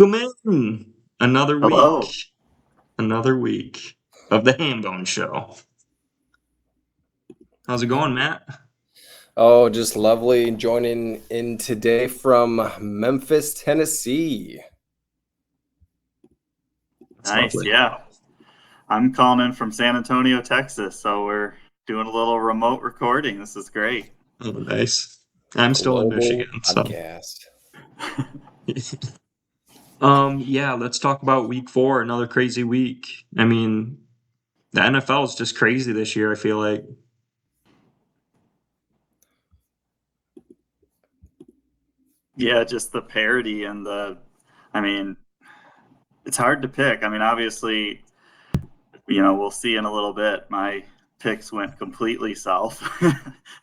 Welcome in. Another week. Hello. Another week of the HamBone Show. How's it going, Matt? Oh, just lovely joining in today from Memphis, Tennessee. It's Nice. lovely. Yeah. I'm calling in from San Antonio, Texas. So we're doing a little remote recording. This is great. Oh, nice. I'm still in Global Michigan, so podcast. yeah, let's talk about week 4, another crazy week. I mean, the NFL is just crazy this year, I feel like. Yeah, just the parody and I mean, it's hard to pick. I mean, obviously, we'll see in a little bit. My picks went completely south.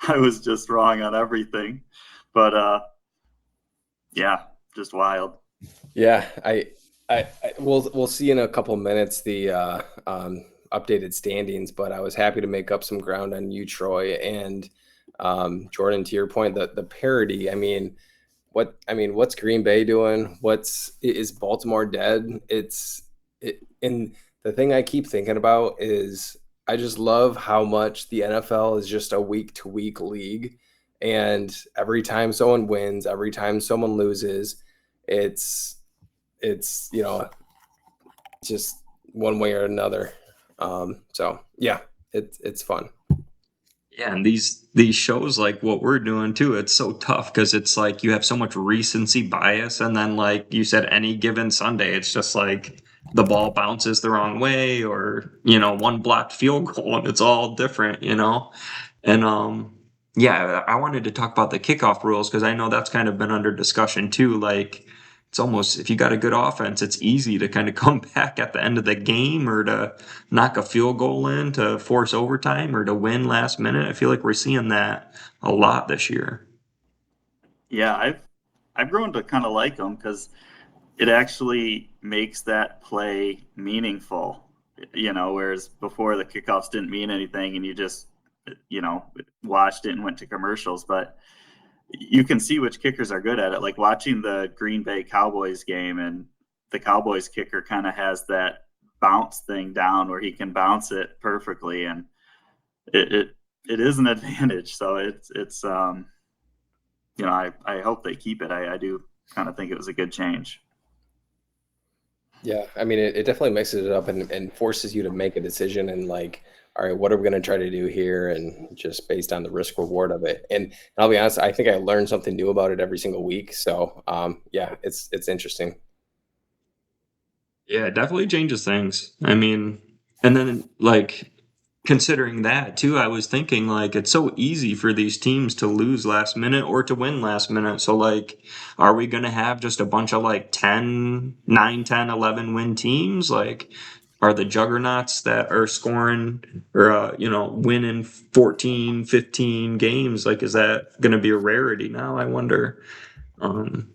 I was just wrong on everything. But yeah, just wild. Yeah, we'll see in a couple minutes the updated standings, but I was happy to make up some ground on you, Troy, and Jordan. To your point, the parody. What's Green Bay doing? Is Baltimore dead? And the thing I keep thinking about is I just love how much the NFL is just a week to week league, and every time someone wins, every time someone loses, it's just one way or another. So yeah, it's fun. Yeah, and these shows like what we're doing too, it's so tough because it's like you have so much recency bias, and then like you said, any given Sunday, it's just like the ball bounces the wrong way, or one blocked field goal, and it's all different. And yeah, I wanted to talk about the kickoff rules because I know that's kind of been under discussion too. Like it's almost if you got a good offense, it's easy to kind of come back at the end of the game or to knock a field goal in to force overtime or to win last minute. I feel like we're seeing that a lot this year. Yeah, I've grown to kind of like them because it actually makes that play meaningful, whereas before the kickoffs didn't mean anything and you just, you know, watched it and went to commercials. But you can see which kickers are good at it. Like watching the Green Bay Cowboys game, and the Cowboys kicker kind of has that bounce thing down where he can bounce it perfectly. And it, it, it is an advantage. So I hope they keep it. I do kind of think it was a good change. Yeah, it definitely mixes it up and forces you to make a decision and like, all right, what are we going to try to do here? And just based on the risk reward of it. And I'll be honest, I think I learn something new about it every single week. So yeah, it's interesting. Yeah, it definitely changes things. I mean, and then like considering that too, I was thinking like it's so easy for these teams to lose last minute or to win last minute. So like, are we going to have just a bunch of like 10, 9, 10, 11 win teams? Like, are the juggernauts that are scoring or, winning 14, 15 games? Like, is that going to be a rarity now? I wonder. Um,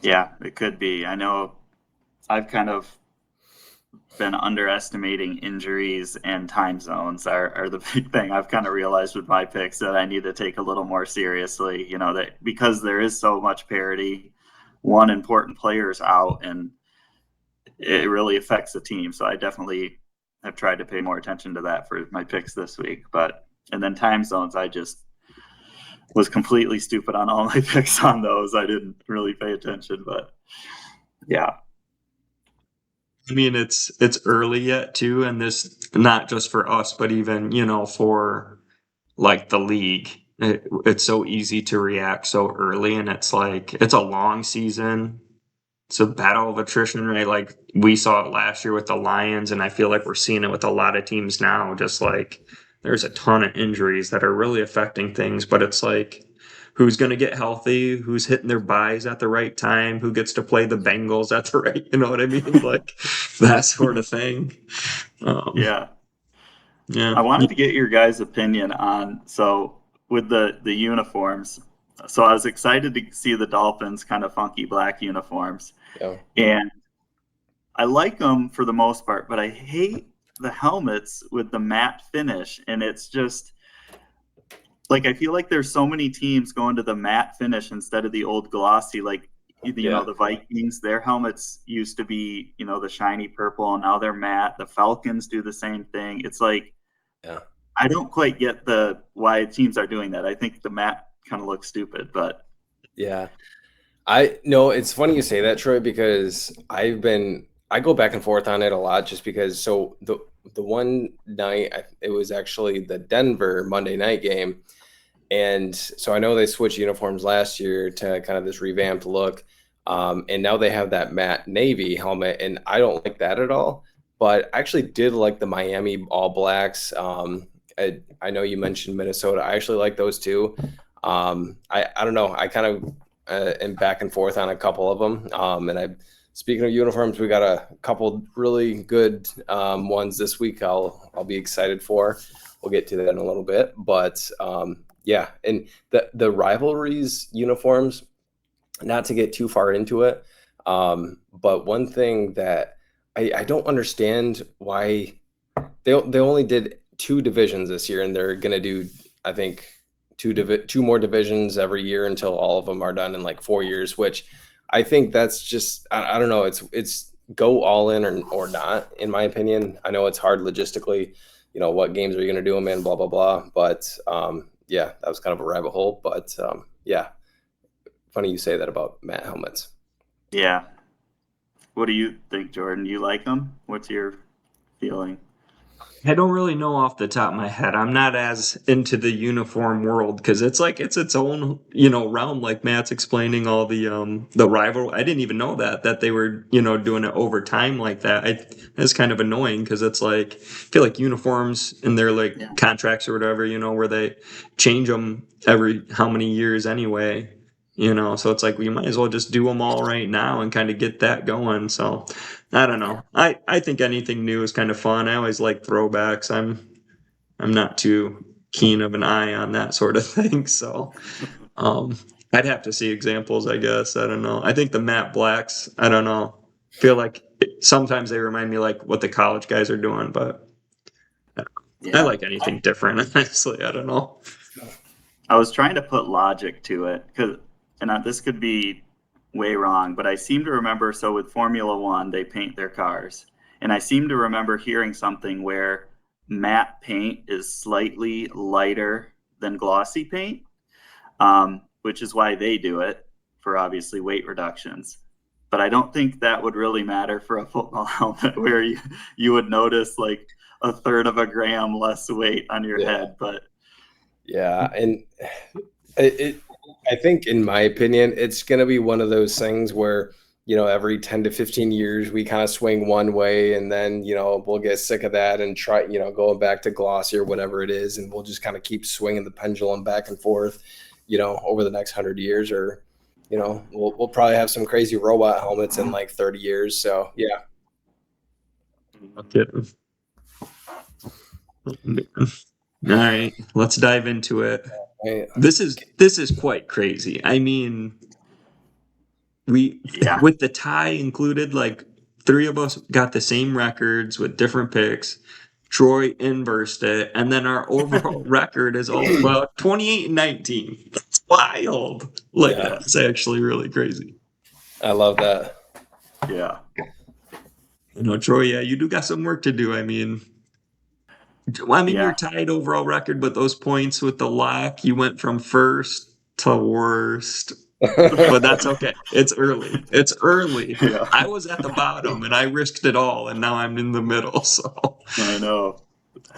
Yeah, it could be. I know I've kind of been underestimating injuries, and time zones are the big thing. I've kind of realized with my picks that I need to take a little more seriously, that because there is so much parity, one important player is out and it really affects the team. So I definitely have tried to pay more attention to that for my picks this week. And then time zones, I just was completely stupid on all my picks on those. I didn't really pay attention, but yeah. I mean, it's early yet too, and this not just for us, but even for like the league. It's so easy to react so early, and it's like it's a long season. It's a battle of attrition, right? Like we saw it last year with the Lions, and I feel like we're seeing it with a lot of teams now. Just like there's a ton of injuries that are really affecting things, but it's like who's going to get healthy, who's hitting their buys at the right time, who gets to play the Bengals at the right, you know what I mean? Like that sort of thing. Um, Yeah. yeah. I wanted to get your guys' opinion on with the uniforms. So I was excited to see the Dolphins kind of funky black uniforms, Yeah. and I like them for the most part, but I hate the helmets with the matte finish, and it's just like I feel like there's so many teams going to the matte finish instead of the old glossy. Like The Vikings, their helmets used to be, the shiny purple, and now they're matte. The Falcons do the same thing. It's like, I don't quite get why teams are doing that. I think the matte kind of looks stupid, but yeah. It's funny you say that, Troy, because I go back and forth on it a lot, just because. So the one night, it was actually the Denver Monday night game, and so I know they switched uniforms last year to kind of this revamped look, and now they have that matte navy helmet, and I don't like that at all. But I actually did like the Miami All Blacks. I know you mentioned Minnesota. I actually like those too. I don't know. I kind of and back and forth on a couple of them. Speaking of uniforms, we got a couple really good ones this week. I'll be excited for. We'll get to that in a little bit, but yeah, and the rivalries uniforms. Not to get too far into it, but one thing that I don't understand why they only did 2 divisions this year, and they're gonna do, I think, 2 more divisions every year until all of them are done in like 4 years, which I think that's just, I don't know, it's go all in or not, in my opinion. I know it's hard logistically, what games are you going to do them in, blah, blah, blah. But yeah, that was kind of a rabbit hole. But yeah, funny you say that about matte helmets. Yeah. What do you think, Jordan? You like them? What's your feeling? I don't really know off the top of my head. I'm not as into the uniform world because it's like it's its own, realm. Like Matt's explaining all the rival. I didn't even know that they were, doing it over time like that. It's kind of annoying because it's like I feel like uniforms in their like contracts or whatever, where they change them every how many years anyway. So it's like we might as well just do them all right now and kind of get that going. So I don't know. I think anything new is kind of fun. I always like throwbacks. I'm not too keen of an eye on that sort of thing. So I'd have to see examples, I guess. I don't know. I think the matte blacks, I don't know. Feel like sometimes they remind me like what the college guys are doing, but I like anything different, honestly. I don't know. I was trying to put logic to it, and this could be way wrong, but I seem to remember, so with Formula One, they paint their cars. And I seem to remember hearing something where matte paint is slightly lighter than glossy paint, which is why they do it for obviously weight reductions. But I don't think that would really matter for a football helmet where you would notice like a third of a gram less weight on your head. But yeah, and I think, in my opinion, it's going to be one of those things where, every 10 to 15 years, we kind of swing one way, and then, we'll get sick of that and try, going back to glossy or whatever it is. And we'll just kind of keep swinging the pendulum back and forth, over the next 100 years, or, we'll probably have some crazy robot helmets in like 30 years. So, yeah. Okay. All right, let's dive into it. This is quite crazy. I mean, with the tie included, like 3 of us got the same records with different picks. Troy inversed it, and then our overall record is all about 28-19. That's wild. That's actually really crazy. I love that. Yeah. Troy, you do got some work to do. I mean, you're tied overall record, but those points with the lock, you went from first to worst. But that's okay. It's early. Yeah. I was at the bottom, and I risked it all, and now I'm in the middle. So I know.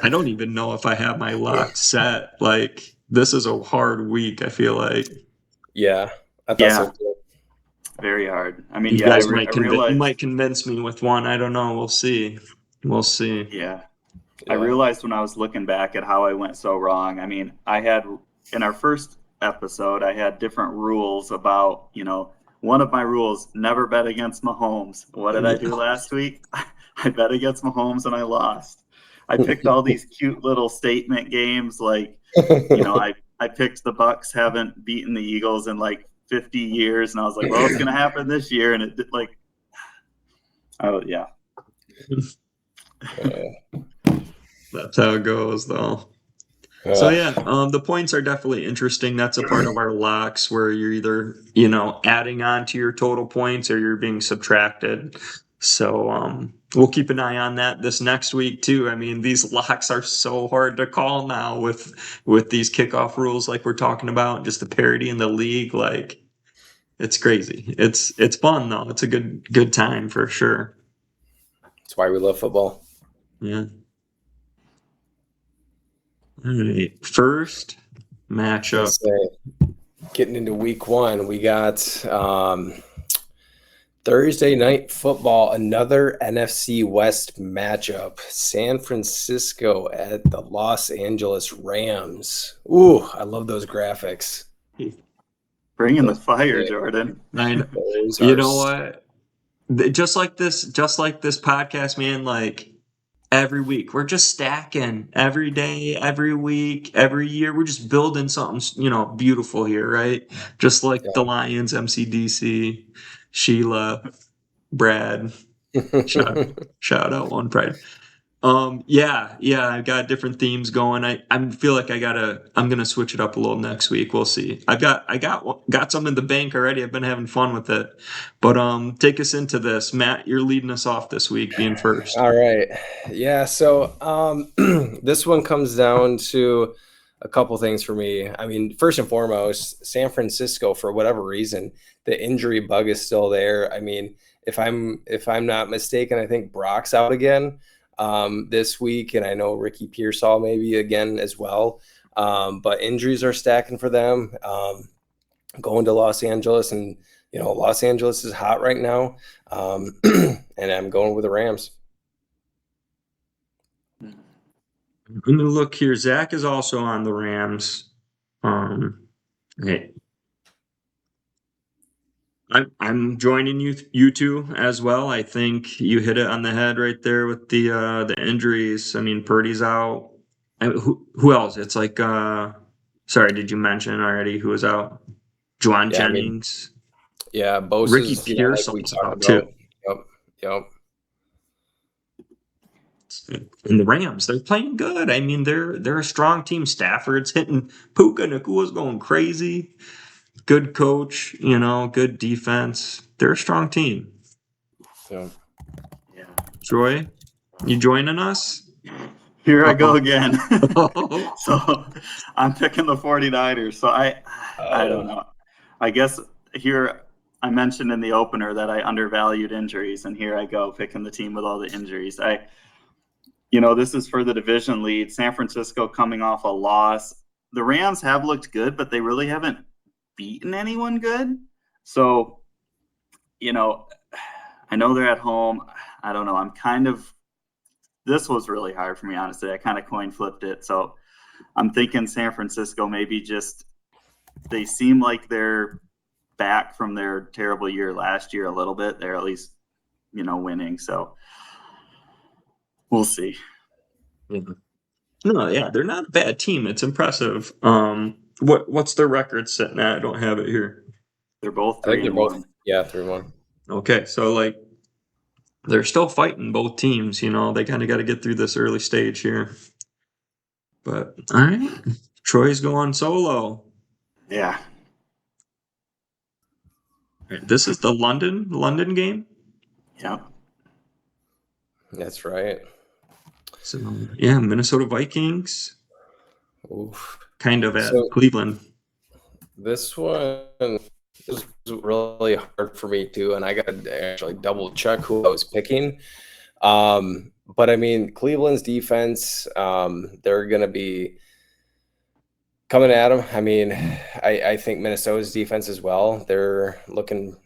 I don't even know if I have my lock set. Like, this is a hard week, I feel like. Yeah. I thought so too. Very hard. I mean, you guys might convince me with one. I don't know. We'll see. Yeah. I realized when I was looking back at how I went so wrong. I mean, I had in our first episode, I had different rules about, one of my rules, never bet against Mahomes. What did I do last week? I bet against Mahomes and I lost. I picked all these cute little statement games. Like, I picked the Bucks haven't beaten the Eagles in like 50 years. And I was like, well, it's going to happen this year. And it did yeah. That's how it goes, though. So yeah, the points are definitely interesting. That's a part of our locks where you're either, adding on to your total points or you're being subtracted. So we'll keep an eye on that this next week too. I mean, these locks are so hard to call now with these kickoff rules like we're talking about, just the parity in the league, like it's crazy. It's fun though. It's a good time for sure. That's why we love football. Yeah. All right. First matchup. Let's say, getting into week 1, we got Thursday night football, another NFC West matchup. San Francisco at the Los Angeles Rams. Ooh, I love those graphics. Bringing the fire, Jordan. Those You are know what? Just like this podcast, man, like every week we're just stacking every day, every week, every year. We're just building something, beautiful here, right? Just like the Lions, MCDC, Sheila, Brad, shout out One Pride. Yeah, I got different themes going. I feel like I'm gonna switch it up a little next week. We'll see. I got some in the bank already. I've been having fun with it. But take us into this. Matt, you're leading us off this week, being first. All right. Yeah, so this one comes down to a couple things for me. I mean, first and foremost, San Francisco, for whatever reason, the injury bug is still there. I mean, if I'm not mistaken, I think Brock's out again this week, and I know Ricky Pearsall maybe again as well. But injuries are stacking for them. Going to Los Angeles, and Los Angeles is hot right now, and I'm going with the Rams. I'm gonna look here. Zach is also on the Rams. Hey, I'm joining you two as well. I think you hit it on the head right there with the injuries. I mean, Purdy's out. Who else? It's like sorry, did you mention already who was out? Juwan Yeah, I mean, Jennings. yeah, Bosa's, Ricky like we Pearsall's talked out too. about. Yep. And the Rams, they're playing good. I mean, they're a strong team. Stafford's hitting Puka Nakua's going crazy. Good coach, good defense. They're a strong team. So, Yeah. Troy, you joining us? Here I go again. Oh. So I'm picking the 49ers. So I don't know. I guess here I mentioned in the opener that I undervalued injuries, and here I go picking the team with all the injuries. This is for the division lead. San Francisco coming off a loss. The Rams have looked good, but they really haven't beaten anyone good. So, I know they're at home. I don't know. This was really hard for me, honestly. I kind of coin flipped it. So I'm thinking San Francisco maybe they seem like they're back from their terrible year last year a little bit. They're at least, winning. So we'll see. Yeah. No, yeah, they're not a bad team. It's impressive. What's their record sitting at? I don't have it here. They're both I think they're 3-1. both 3-1. Okay, so like they're still fighting both teams, they kind of got to get through this early stage here. But all right, Troy's going solo. Yeah. All right, this is the London game. Yep. That's right. So yeah, Minnesota Vikings. Oof. Kind of at Cleveland. This one is really hard for me too, and I got to actually double check who I was picking. But I mean, Cleveland's defense, they're going to be coming at them. I mean, I think Minnesota's defense as well. They're looking,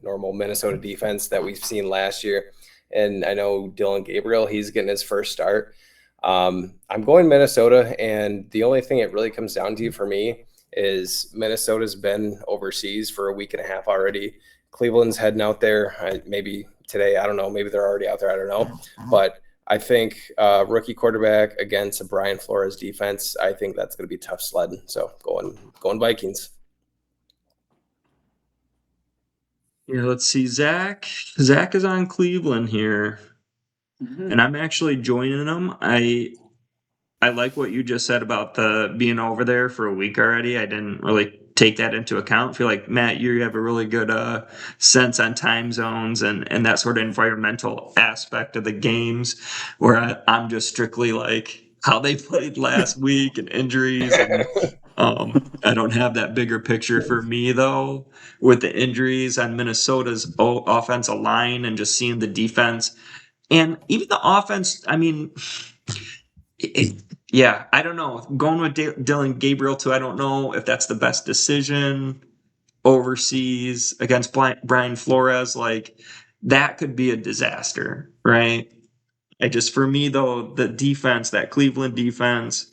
normal Minnesota defense that we've seen last year. And I know Dylan Gabriel, he's getting his first start. I'm going Minnesota, and the only thing it really comes down to for me is Minnesota's been overseas for a week and a half already. Cleveland's heading out there maybe today. I don't know. Maybe they're already out there. I don't know. But I think rookie quarterback against a Brian Flores defense, I think that's going to be tough sledding. So going Vikings. Yeah, let's see. Zach is on Cleveland here. Mm-hmm. And I'm actually joining them. I I like what you just said about the being over there for a week already. I didn't really take that into account. I feel like Matt, you have a really good sense on time zones and that sort of environmental aspect of the games, where I'm just strictly like how they played last week and injuries and I don't have that bigger picture for me though with the injuries on Minnesota's offensive line and just seeing the defense and even the offense. I mean, yeah, I don't know. Going with Dylan Gabriel too. I don't know if that's the best decision overseas against Brian Flores. Like that could be a disaster, right? I just for me though, the defense, that Cleveland defense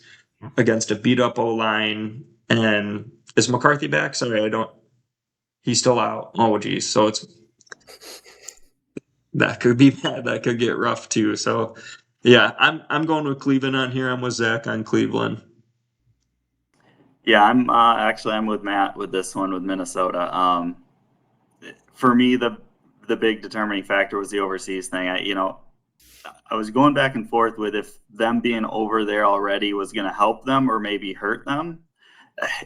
against a beat up O line, and is McCarthy back? Sorry, I don't. He's still out. Oh geez, so it's that could be bad. That could get rough too. So yeah, I'm going with Cleveland on here. I'm with Zach on Cleveland. Yeah, I'm with Matt with this one with Minnesota. For me, the big determining factor was the overseas thing. I was going back and forth with if them being over there already was going to help them or maybe hurt them.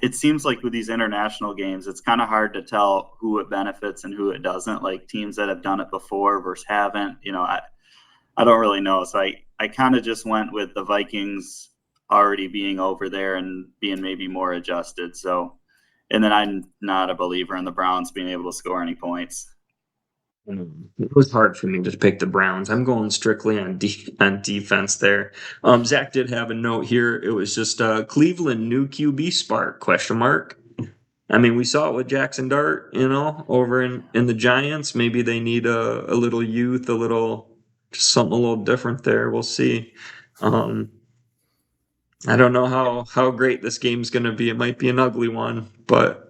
It seems like with these international games, it's kind of hard to tell who it benefits and who it doesn't. Like teams that have done it before versus haven't. I don't really know. So I kind of just went with the Vikings already being over there and being maybe more adjusted. So, and then I'm not a believer in the Browns being able to score any points. It was hard for me to pick the Browns. I'm going strictly on defense there. Zach did have a note here. It was just Cleveland new QB spark question mark. I mean, we saw it with Jackson Dart, over in the Giants. Maybe they need a little youth, just something a little different there. We'll see. I don't know how great this game's going to be. It might be an ugly one, but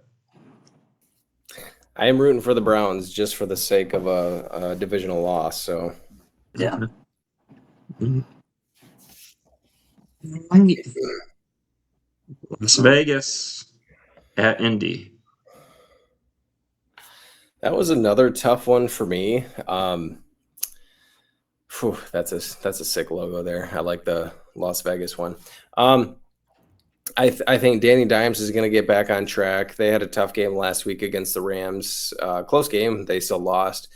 I am rooting for the Browns just for the sake of a divisional loss. So yeah. Las Vegas at Indy. that was another tough one for me. That's a sick logo there. I like the Las Vegas one. I think Danny Dimes is going to get back on track. They had a tough game last week against the Rams. Close game. They still lost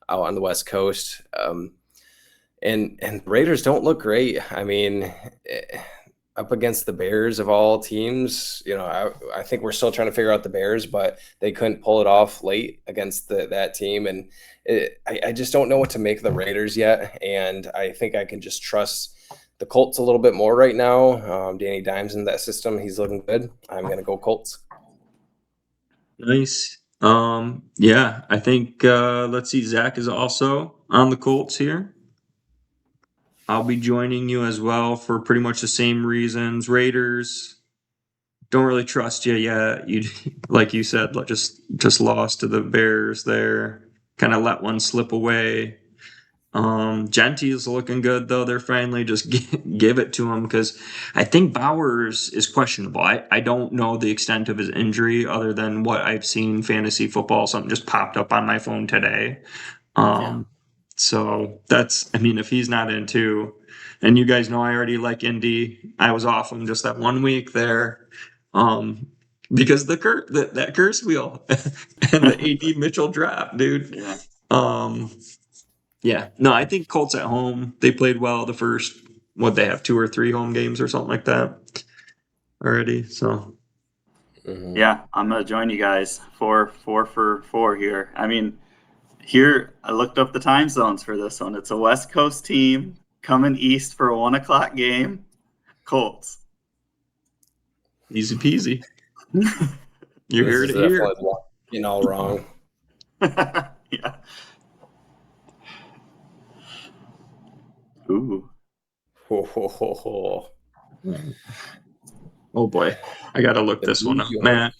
out on the West Coast. And the Raiders don't look great. I mean, up against the Bears of all teams, I think we're still trying to figure out the Bears, but they couldn't pull it off late against that team. And I just don't know what to make of the Raiders yet. And I think I can just trust the Colts a little bit more right now. Danny Dimes in that system, he's looking good. I'm going to go Colts. Nice. Yeah, I think let's see, Zach is also on the Colts here. I'll be joining you as well for pretty much the same reasons. Raiders don't really trust you yet. You like you said, just lost to the Bears there. Kind of let one slip away. Gentry's looking good though. They're finally just give it to him because I think Bowers is questionable. I don't know the extent of his injury other than what I've seen fantasy football. Something just popped up on my phone today. So I mean, if he's not in too, and you guys know I already like Indy. I was off him just that 1 week there. Because that curse wheel and the AD Mitchell drop, dude. Yeah. Yeah, no, I think Colts at home. They played well the first, they have 2 or 3 home games or something like that already. So, Yeah, I'm gonna join you guys. 4 for 4 here. I mean, here I looked up the time zones for this one. It's a West Coast team coming east for a 1:00 game. Colts. easy peasy. You heard it here. You're all wrong. Yeah. Ooh. Oh boy, I gotta look this one up, Matt.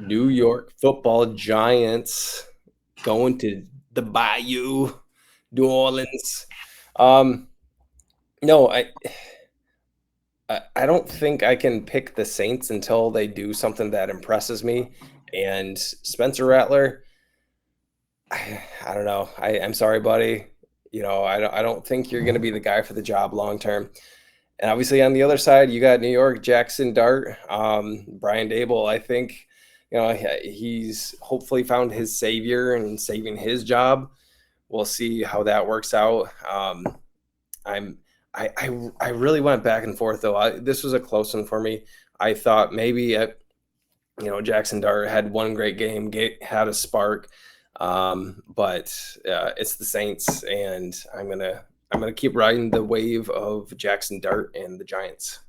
New York Football Giants going to the Bayou, New Orleans. No, I don't think I can pick the Saints until they do something that impresses me. And Spencer Rattler, I don't know. I'm sorry, buddy. I don't think you're going to be the guy for the job long term. And obviously on the other side, you got New York, Jackson Dart, Brian Dable. I think, he's hopefully found his savior and saving his job. We'll see how that works out. I really went back and forth though. This was a close one for me. I thought maybe Jackson Dart had one great game, had a spark, but it's the Saints, and I'm gonna keep riding the wave of Jackson Dart and the Giants.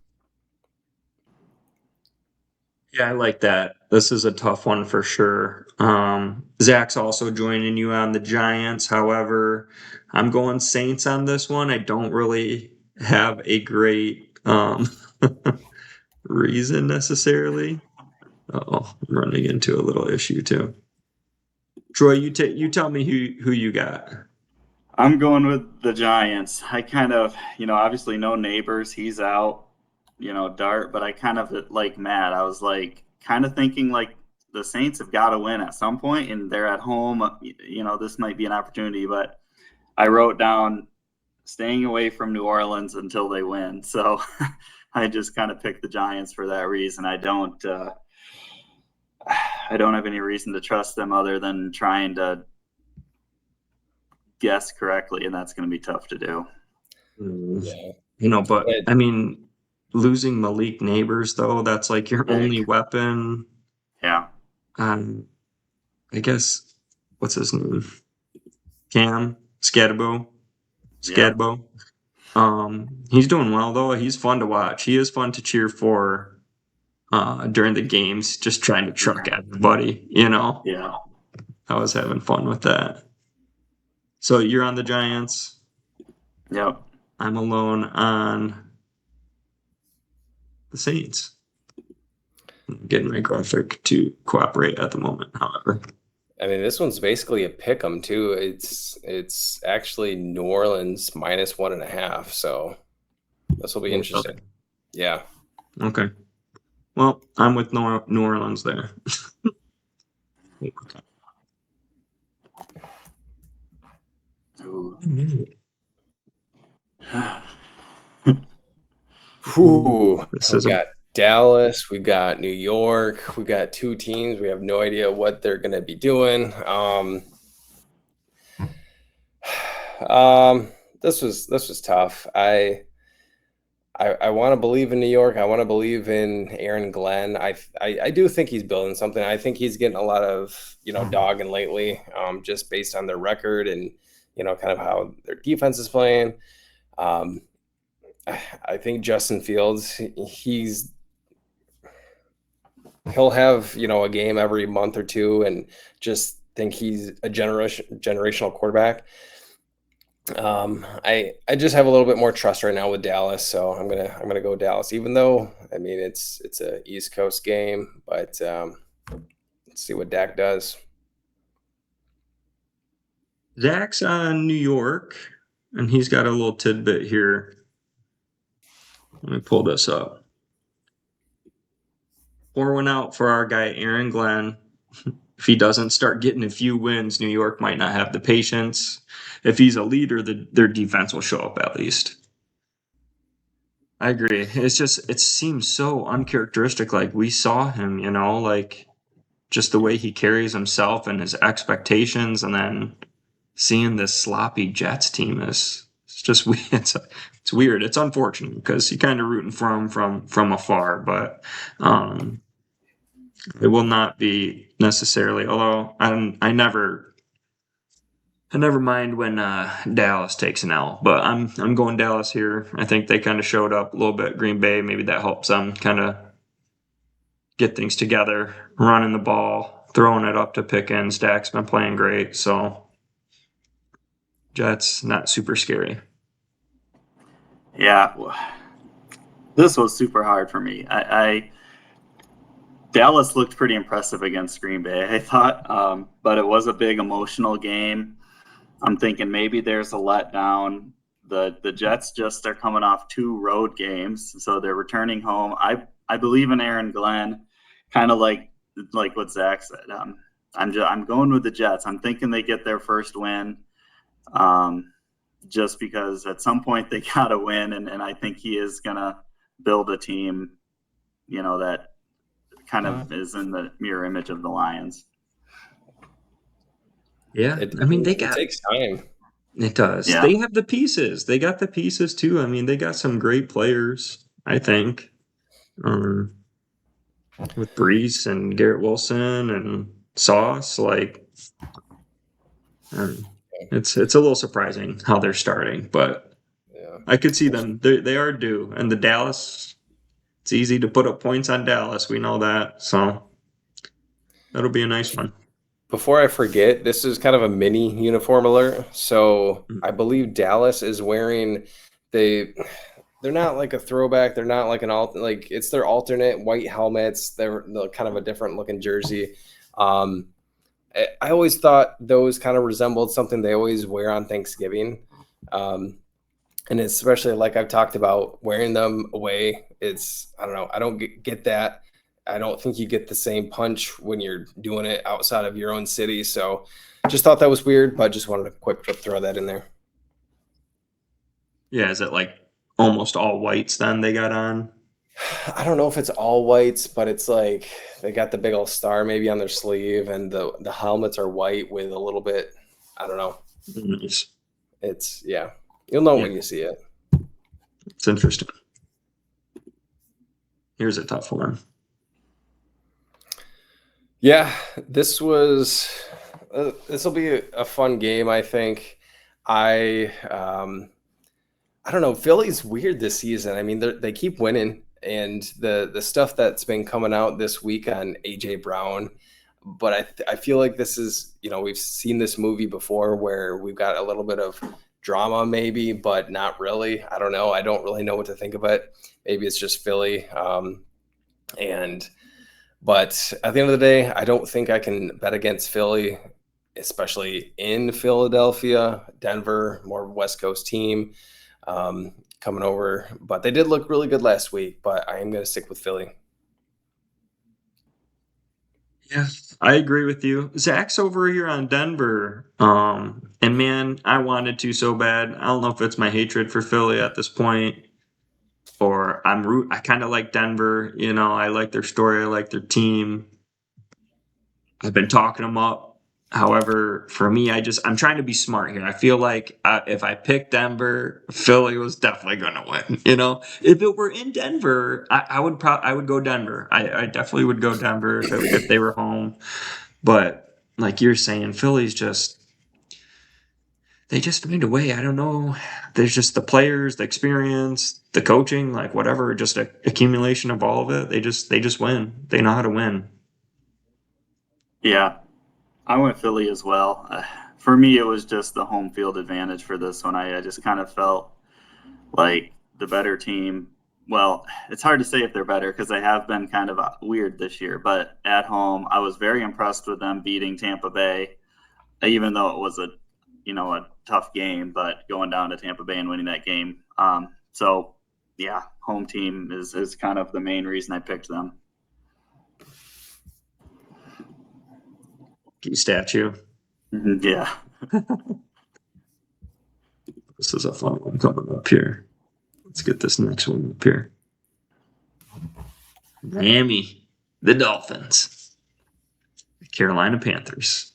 Yeah, I like that. This is a tough one for sure. Zach's also joining you on the Giants. However, I'm going Saints on this one. I don't really have a great reason necessarily. Oh, I'm running into a little issue too. Troy, you tell me who you got. I'm going with the Giants. I kind of, obviously no Neighbors. He's out, Dart, but I kind of like Matt. I was like kind of thinking like the Saints have got to win at some point and they're at home. This might be an opportunity, but I wrote down staying away from New Orleans until they win. So I just kind of picked the Giants for that reason. I don't have any reason to trust them other than trying to guess correctly, and that's going to be tough to do. Yeah. But I mean, losing Malik Neighbors though, that's like your only weapon. Yeah. I guess what's his name? Cam Scadabo. He's doing well though. He's fun to watch. He is fun to cheer for during the games, just trying to truck everybody, Yeah. I was having fun with that. So you're on the Giants. Yep. I'm alone on the Saints. I'm getting my graphic to cooperate at the moment, however. I mean, this one's basically a pick 'em too. It's actually New Orleans -1.5. So this will be interesting. Okay. Yeah. Okay. Well, I'm with New Orleans there. Whew. This We is got Dallas, we got New York, we got two teams. We have no idea what they're going to be doing. This was tough. I want to believe in New York. I want to believe in Aaron Glenn. I do think he's building something. I think he's getting a lot of dogging lately, just based on their record and kind of how their defense is playing. I think Justin Fields, he'll have a game every month or two, and just think he's a generational quarterback. I just have a little bit more trust right now with Dallas, so I'm gonna go Dallas. Even though I mean it's a East Coast game, but let's see what Dak does. Zach's on New York, and he's got a little tidbit here. Let me pull this up. Pour one out for our guy Aaron Glenn. If he doesn't start getting a few wins, New York might not have the patience. If he's a leader, their defense will show up at least. I agree. It seems so uncharacteristic. Like we saw him, like just the way he carries himself and his expectations, and then seeing this sloppy Jets team it's just weird. It's weird. It's unfortunate because you kind of rooting for him from afar, but it will not be necessarily. Although I never mind when Dallas takes an L, but I'm going Dallas here. I think they kind of showed up a little bit. Green Bay, maybe that helps them kind of get things together, running the ball, throwing it up to Pickens. Dak's been playing great, so Jets not super scary. Yeah, this was super hard for me. Dallas looked pretty impressive against Green Bay, I thought, but it was a big emotional game. I'm thinking maybe there's a letdown. The Jets just are coming off 2 road games, so they're returning home. I believe in Aaron Glenn, kind of like what Zach said. I'm going with the Jets. I'm thinking they get their first win. just because at some point they got to win. And I think he is going to build a team, that kind of is in the mirror image of the Lions. Yeah, It, I mean it takes time. it does. Yeah. They have the pieces. They got the pieces too. I mean, they got some great players, I think. With Brees and Garrett Wilson and Sauce, it's a little surprising how they're starting, but Yeah. I could see them. They are due, and the Dallas. It's easy to put up points on Dallas. We know that, so that'll be a nice one. Before I forget, this is kind of a mini uniform alert. So I believe Dallas is wearing they're not like a throwback. They're not like it's their alternate white helmets. They're kind of a different looking jersey. I always thought those kind of resembled something they always wear on Thanksgiving. And especially like I've talked about wearing them away. I don't know. I don't get that. I don't think you get the same punch when you're doing it outside of your own city. So just thought that was weird, but just wanted to quick throw that in there. Yeah, is it like almost all whites then they got on? I don't know if it's all whites, but it's like they got the big old star maybe on their sleeve, and the helmets are white with a little bit. I don't know. Nice. It's you'll know when you see it. It's interesting. Here's a tough one. Yeah, this will be a fun game, I think. I don't know. Philly's weird this season. I mean, they keep winning, and the stuff that's been coming out this week on AJ Brown, but I feel like this is, we've seen this movie before where we've got a little bit of drama maybe, but not really. I don't know. I don't really know what to think of it. Maybe it's just Philly. But at the end of the day, I don't think I can bet against Philly, especially in Philadelphia. Denver, more West Coast team coming over. But they did look really good last week, but I am going to stick with Philly. Yeah, I agree with you. Zach's over here on Denver. And man, I wanted to so bad. I don't know if it's my hatred for Philly at this point, or I kind of like Denver. I like their story. I like their team. I've been talking them up. However, for me, I'm trying to be smart here. I feel like if I pick Denver, Philly was definitely going to win. If it were in Denver, I would go Denver. I definitely would go Denver if they were home. But like you're saying, Philly's they just find a way. I don't know. There's just the players, the experience, the coaching, like whatever, just a accumulation of all of it. They just win. They know how to win. Yeah, I went Philly as well. For me, it was just the home field advantage for this one. I just kind of felt like the better team. Well, it's hard to say if they're better because they have been kind of weird this year. But at home, I was very impressed with them beating Tampa Bay, even though it was a tough game. But going down to Tampa Bay and winning that game. So, yeah, home team is kind of the main reason I picked them. Statue. Yeah. This is a fun one coming up here. Let's get this next one up here. Miami, the Dolphins, Carolina Panthers.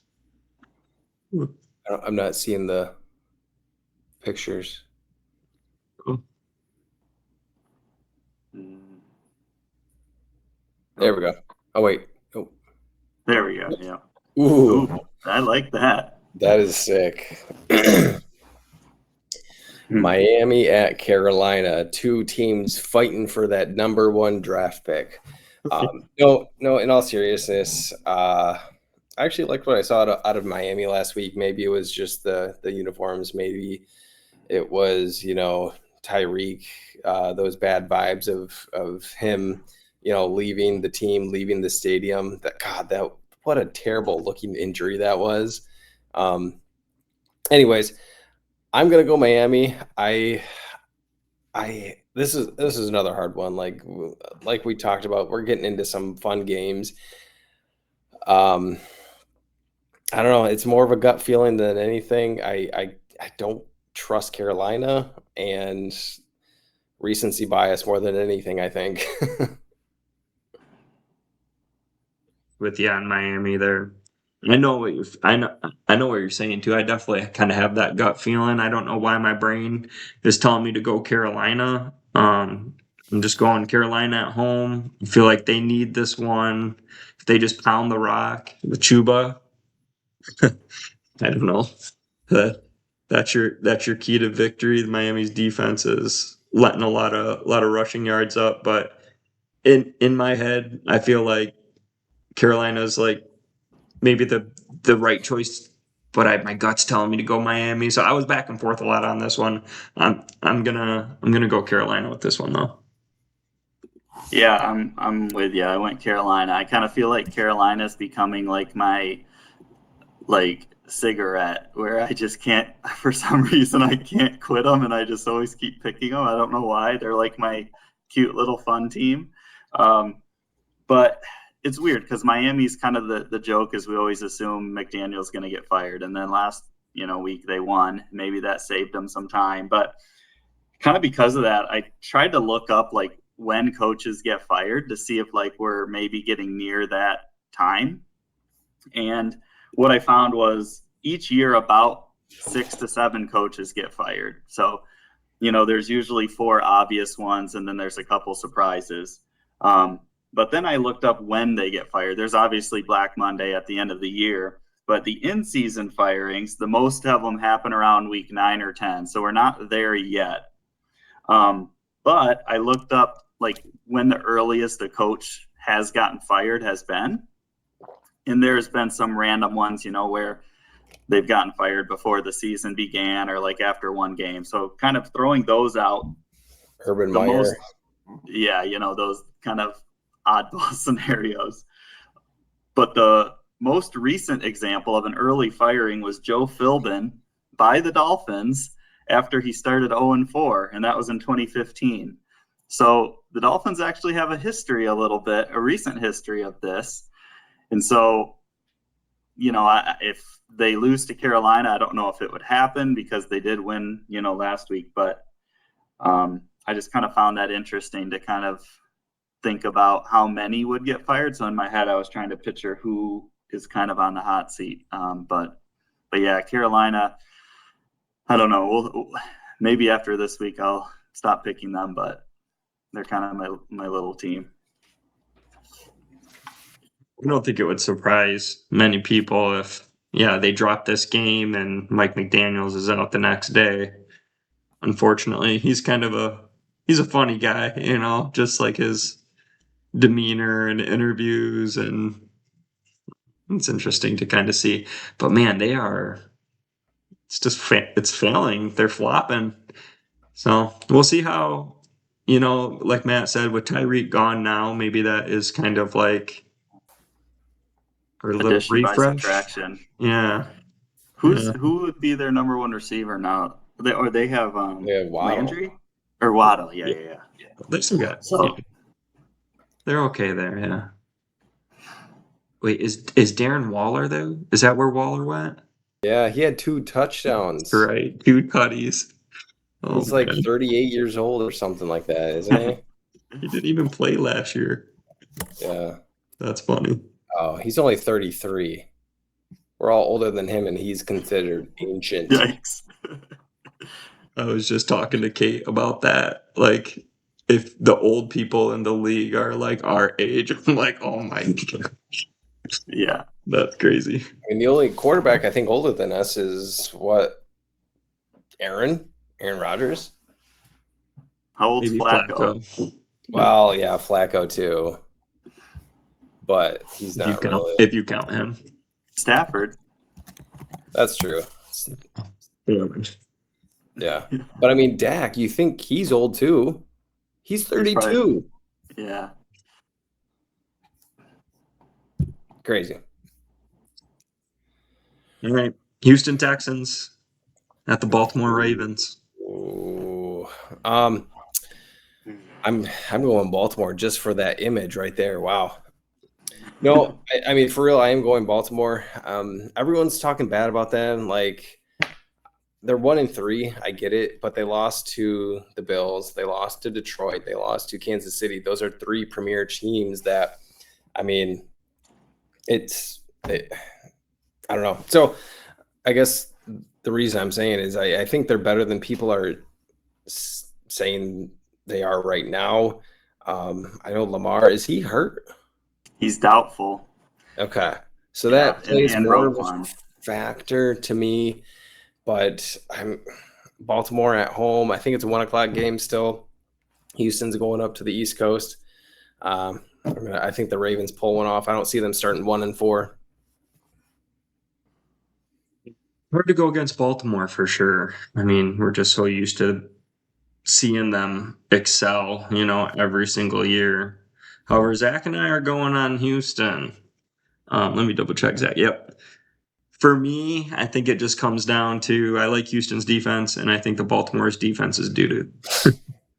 I'm not seeing the pictures. Oh. There we go. Oh, wait. Oh. There we go. Yeah. Ooh, I like that. that is sick. Miami at Carolina, two teams fighting for that number one draft pick. No, in all seriousness, I actually liked what I saw out of Miami last week. Maybe it was just the uniforms. Maybe it was, Tyreek, those bad vibes of him, leaving the team, leaving the stadium. What a terrible looking injury that was. Anyways, I'm gonna go Miami. This is another hard one. Like we talked about, we're getting into some fun games. I don't know. It's more of a gut feeling than anything. I don't trust Carolina and recency bias more than anything, I think. With you on Miami there. I know what you're saying too. I definitely kind of have that gut feeling. I don't know why my brain is telling me to go Carolina. I'm just going Carolina at home. I feel like they need this one. If they just pound the rock with Chuba, I don't know. That that's your key to victory. Miami's defense is letting a lot of rushing yards up, but in my head, I feel like Carolina's like maybe the right choice, but my gut's telling me to go Miami. So I was back and forth a lot on this one. I'm gonna go Carolina with this one though. Yeah, I'm with you. I went Carolina. I kind of feel like Carolina's becoming like my like cigarette, where I just can't, for some reason I can't quit them, and I just always keep picking them. I don't know why. They're like my cute little fun team. But it's weird because Miami's kind of the joke is we always assume McDaniel's going to get fired, and then last week they won. Maybe that saved them some time, but kind of because of that, I tried to look up like when coaches get fired to see if like we're maybe getting near that time. And what I found was each year about 6 to 7 coaches get fired. So, there's usually 4 obvious ones, and then there's a couple surprises. But then I looked up when they get fired. There's obviously Black Monday at the end of the year, but the in-season firings, the most of them happen around week 9 or 10. So we're not there yet. But I looked up like when the earliest a coach has gotten fired has been. And there's been some random ones, where they've gotten fired before the season began or like after one game. So kind of throwing those out. Urban Meyer. Those kind of oddball scenarios. But the most recent example of an early firing was Joe Philbin by the Dolphins after he started 0-4, and that was in 2015. So the Dolphins actually have a recent history of this. And so, if they lose to Carolina, I don't know if it would happen because they did win, last week. But I just kind of found that interesting to kind of think about how many would get fired. So in my head, I was trying to picture who is kind of on the hot seat. But yeah, Carolina, I don't know. Maybe after this week, I'll stop picking them, but they're kind of my little team. I don't think it would surprise many people if they drop this game and Mike McDaniels is out the next day. Unfortunately, he's a funny guy, just like his demeanor and interviews, and it's interesting to kind of see. But man, it's failing. They're flopping. So we'll see how, like Matt said, with Tyreek gone now, maybe that is kind of like a little Addition by refresh. subtraction. Yeah. Who would be their number one receiver now? They have Waddle. Landry or Waddle. Yeah. They still got. So they're okay there. Yeah. Wait, is Darren Waller though? Is that where Waller went? Yeah, he had 2 touchdowns. Right, 2 tutties. Oh, He's like man. 38 years old or something like that, isn't he? He didn't even play last year. Yeah. That's funny. Oh, he's only 33. We're all older than him, and he's considered ancient. yikes. I was just talking to Kate about that. Like, if the old people in the league are like our age, I'm like, oh my God. Yeah. That's crazy. I mean, the only quarterback I think older than us is what? Aaron Rodgers? How old's Maybe Flacco? Well, yeah, Flacco too. But he's If you not count, really. if you count him. Stafford. That's true. Yeah. Yeah. But I mean, Dak, you think he's old too. He's 32. Yeah. Crazy. All right. Houston Texans at the Baltimore Ravens. Ooh. I'm going Baltimore just for that image right there. Wow. No, I mean, for real, I am going Baltimore. Everyone's talking bad about them. Like, they're 1-3. I get it, but they lost to the Bills. They lost to Detroit. They lost to Kansas City. Those are 3 premier teams that, I mean, I don't know. So I guess the reason I'm saying is I think they're better than people are saying they are right now. I know Lamar, is he hurt? He's doubtful. Okay. So Yeah, that plays and more of a Roquan. factor to me, but I'm Baltimore at home. I think it's a 1 o'clock game still. Houston's going up to the East Coast. I think the Ravens pull one off. I don't see them starting 1-4. Hard to go against Baltimore for sure. I mean, we're just so used to seeing them excel, every single year. However, Zach and I are going on Houston. Let me double check, Zach. Yep. For me, I think it just comes down to I like Houston's defense, and I think the Baltimore's defense is due to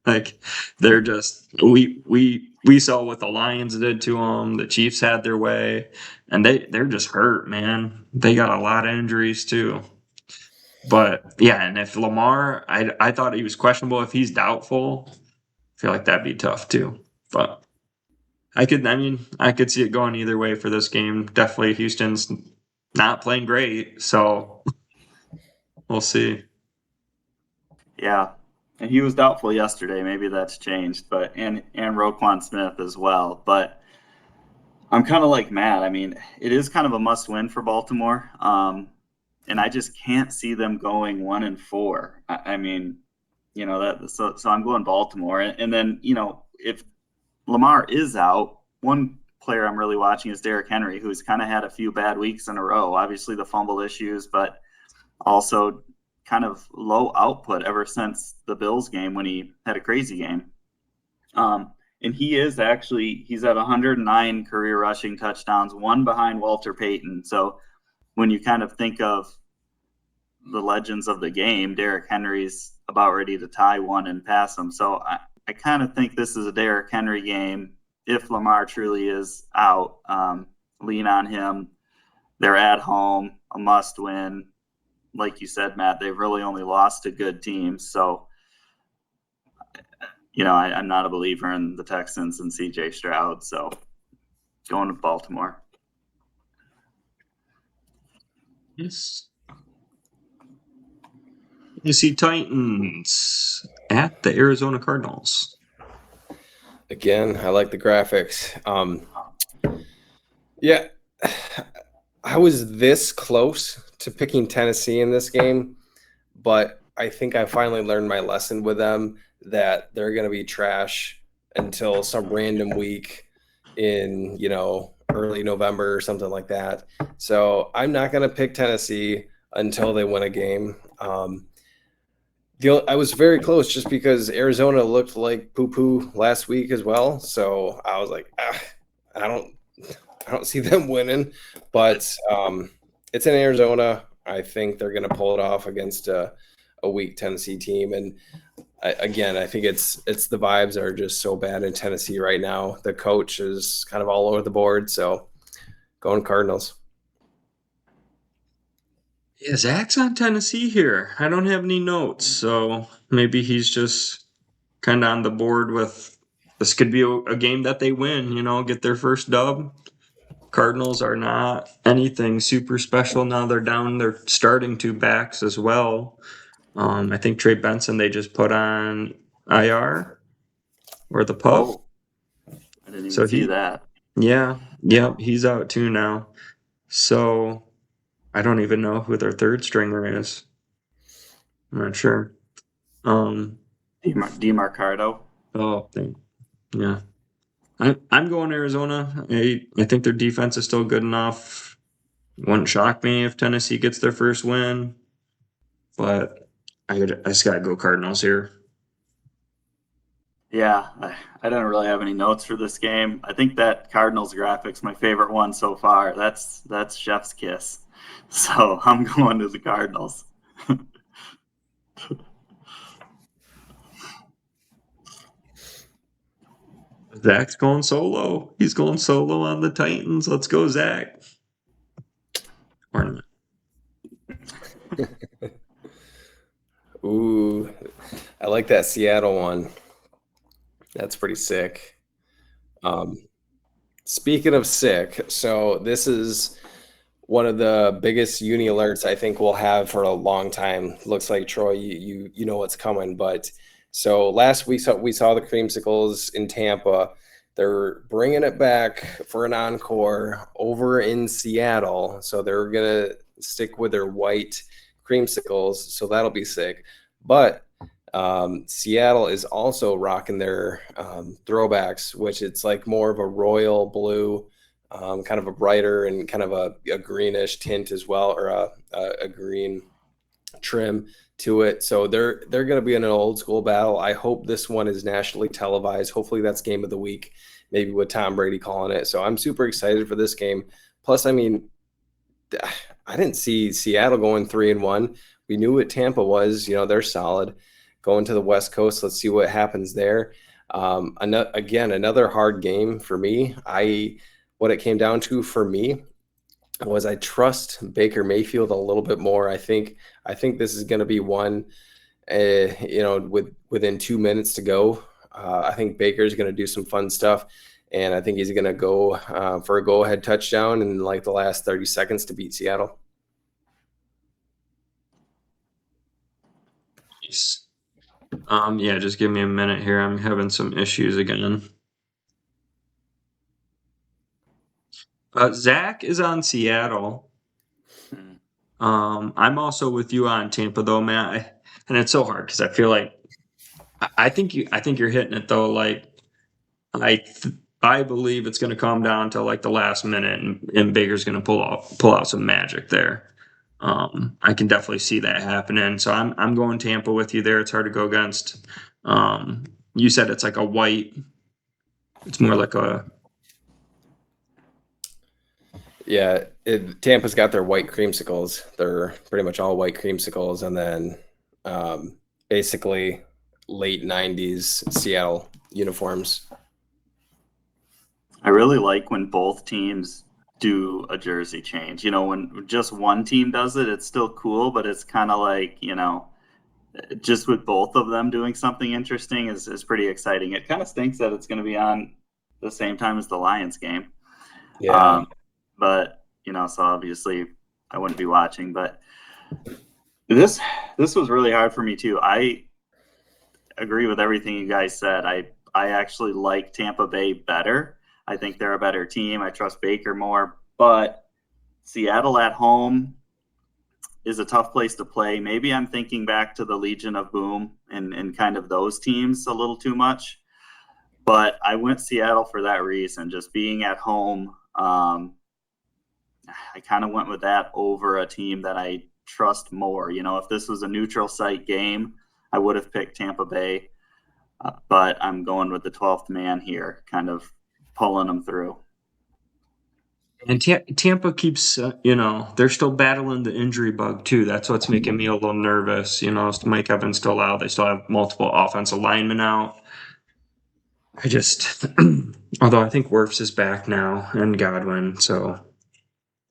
like they're just we saw what the Lions did to them. The Chiefs had their way, and they're just hurt, man. They got a lot of injuries too. But yeah, and if Lamar, I thought he was questionable. If he's doubtful, I feel like that'd be tough too. But I could see it going either way for this game. Definitely Houston's not playing great, so we'll see. Yeah, and he was doubtful yesterday. Maybe that's changed, but and Roquan Smith as well. But I'm kind of like Matt. I mean, it is kind of a must-win for Baltimore, and I just can't see them going 1-4. I mean, that. So I'm going Baltimore, and then if Lamar is out, one player I'm really watching is Derrick Henry, who's kind of had a few bad weeks in a row. Obviously, the fumble issues, but also kind of low output ever since the Bills game when he had a crazy game. And he's at 109 career rushing touchdowns, 1 behind Walter Payton. So when you kind of think of the legends of the game, Derrick Henry's about ready to tie one and pass him. So I kind of think this is a Derrick Henry game. If Lamar truly is out, lean on him. They're at home, a must win. Like you said, Matt, they've really only lost to good teams. So, I'm not a believer in the Texans and C.J. Stroud. So going to Baltimore. Yes. You see Titans at the Arizona Cardinals. Again, I like the graphics. Yeah, I was this close to picking Tennessee in this game, but I think I finally learned my lesson with them that they're going to be trash until some random week in, early November or something like that. So I'm not going to pick Tennessee until they win a game. I was very close just because Arizona looked like poo-poo last week as well. So I was like, I don't see them winning, but it's in Arizona. I think they're going to pull it off against a weak Tennessee team. And I think it's the vibes are just so bad in Tennessee right now. The coach is kind of all over the board. So going Cardinals. Yeah, Zach's on Tennessee here. I don't have any notes, so maybe he's just kind of on the board with this could be a game that they win, get their first dub. Cardinals are not anything super special now. They're down. They're starting 2 backs as well. I think Trey Benson they just put on IR or the PUP. Oh, I didn't even see that. Yeah, he's out too now. So I don't even know who their third stringer is. I'm not sure. DeMarcado. Oh, yeah. I'm going Arizona. I think their defense is still good enough. Wouldn't shock me if Tennessee gets their first win, but I just gotta go Cardinals here. Yeah, I don't really have any notes for this game. I think that Cardinals graphic's my favorite one so far. That's Chef's kiss. So I'm going to the Cardinals. Zach's going solo. He's going solo on the Titans. Let's go, Zach. Ornament. Ooh, I like that Seattle one. That's pretty sick. Um, Speaking of sick, so this is one of the biggest uni alerts I think we'll have for a long time. Looks like Troy, you know what's coming. But so last week we saw the creamsicles in Tampa. They're bringing it back for an encore over in Seattle. So they're gonna stick with their white creamsicles. So that'll be sick. But Seattle is also rocking their throwbacks, which it's like more of a royal blue, kind of a brighter and kind of a greenish tint as well, or a green trim to it. So they're going to be in an old school battle. I hope this one is nationally televised. Hopefully that's game of the week, maybe with Tom Brady calling it. So I'm super excited for this game. Plus, I mean, I didn't see Seattle going 3-1. We knew what Tampa was. You know, they're solid. Going to the West Coast, let's see what happens there. Another hard game for me. What it came down to for me was I trust Baker Mayfield a little bit more. I think this is going to be one. Within 2 minutes to go, I think Baker's going to do some fun stuff, and I think he's going to go for a go-ahead touchdown in like the last 30 seconds to beat Seattle. Nice. Yeah, just give me a minute here. I'm having some issues again. Zach is on Seattle. I'm also with you on Tampa though, Matt. And it's so hard because I feel like I think you're hitting it though. Like I believe it's going to come down to like the last minute, and Baker's going to pull out some magic there. I can definitely see that happening. So I'm going Tampa with you there. It's hard to go against. You said it's like a white. It's more like a. Yeah, Tampa's got their white creamsicles. They're pretty much all white creamsicles, and then basically late 90s Seattle uniforms. I really like when both teams do a jersey change. You know, when just one team does it, it's still cool, but it's kind of like, you know, just with both of them doing something interesting is pretty exciting. It kind of stinks that it's going to be on the same time as the Lions game. Yeah. But, you know, so obviously I wouldn't be watching. But this was really hard for me, too. I agree with everything you guys said. I actually like Tampa Bay better. I think they're a better team. I trust Baker more. But Seattle at home is a tough place to play. Maybe I'm thinking back to the Legion of Boom and kind of those teams a little too much. But I went Seattle for that reason, just being at home. I kind of went with that over a team that I trust more. You know, if this was a neutral site game, I would have picked Tampa Bay. But I'm going with the 12th man here, kind of pulling them through. And Tampa keeps, they're still battling the injury bug too. That's what's making me a little nervous. You know, Mike Evans still out. They still have multiple offensive linemen out. Although I think Wirfs is back now and Godwin, so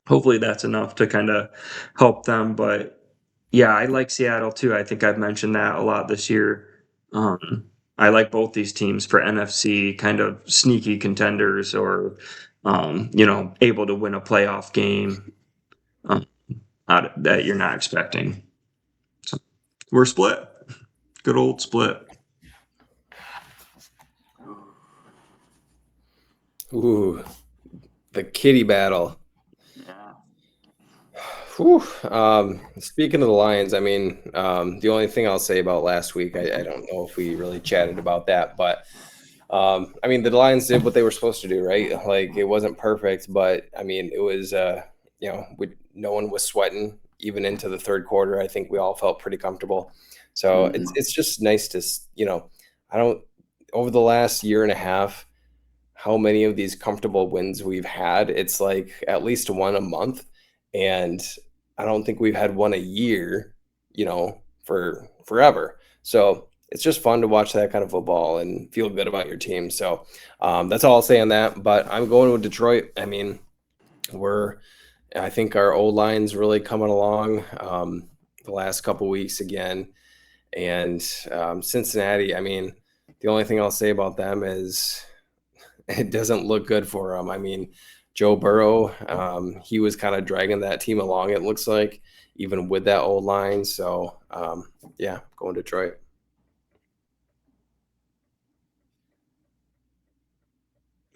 hopefully that's enough to kind of help them. But yeah, I like Seattle too. I think I've mentioned that a lot this year. I like both these teams for NFC kind of sneaky contenders or, able to win a playoff game that you're not expecting. So we're split. Good old split. Ooh, the kitty battle. Yeah. Whew. Speaking of the Lions, I mean, the only thing I'll say about last week, I don't know if we really chatted about that, but I mean, the Lions did what they were supposed to do, right? Like it wasn't perfect, but I mean, it was, no one was sweating even into the third quarter. I think we all felt pretty comfortable. So it's just nice to, over the last year and a half, how many of these comfortable wins we've had. It's like at least one a month. And I don't think we've had one a year, for forever. So it's just fun to watch that kind of football and feel good about your team. So that's all I'll say on that. But I'm going with Detroit. I mean, I think our old line's really coming along the last couple weeks again. And Cincinnati, I mean, the only thing I'll say about them is it doesn't look good for them. I mean, Joe Burrow, he was kind of dragging that team along, it looks like, even with that old line. So, yeah, going Detroit.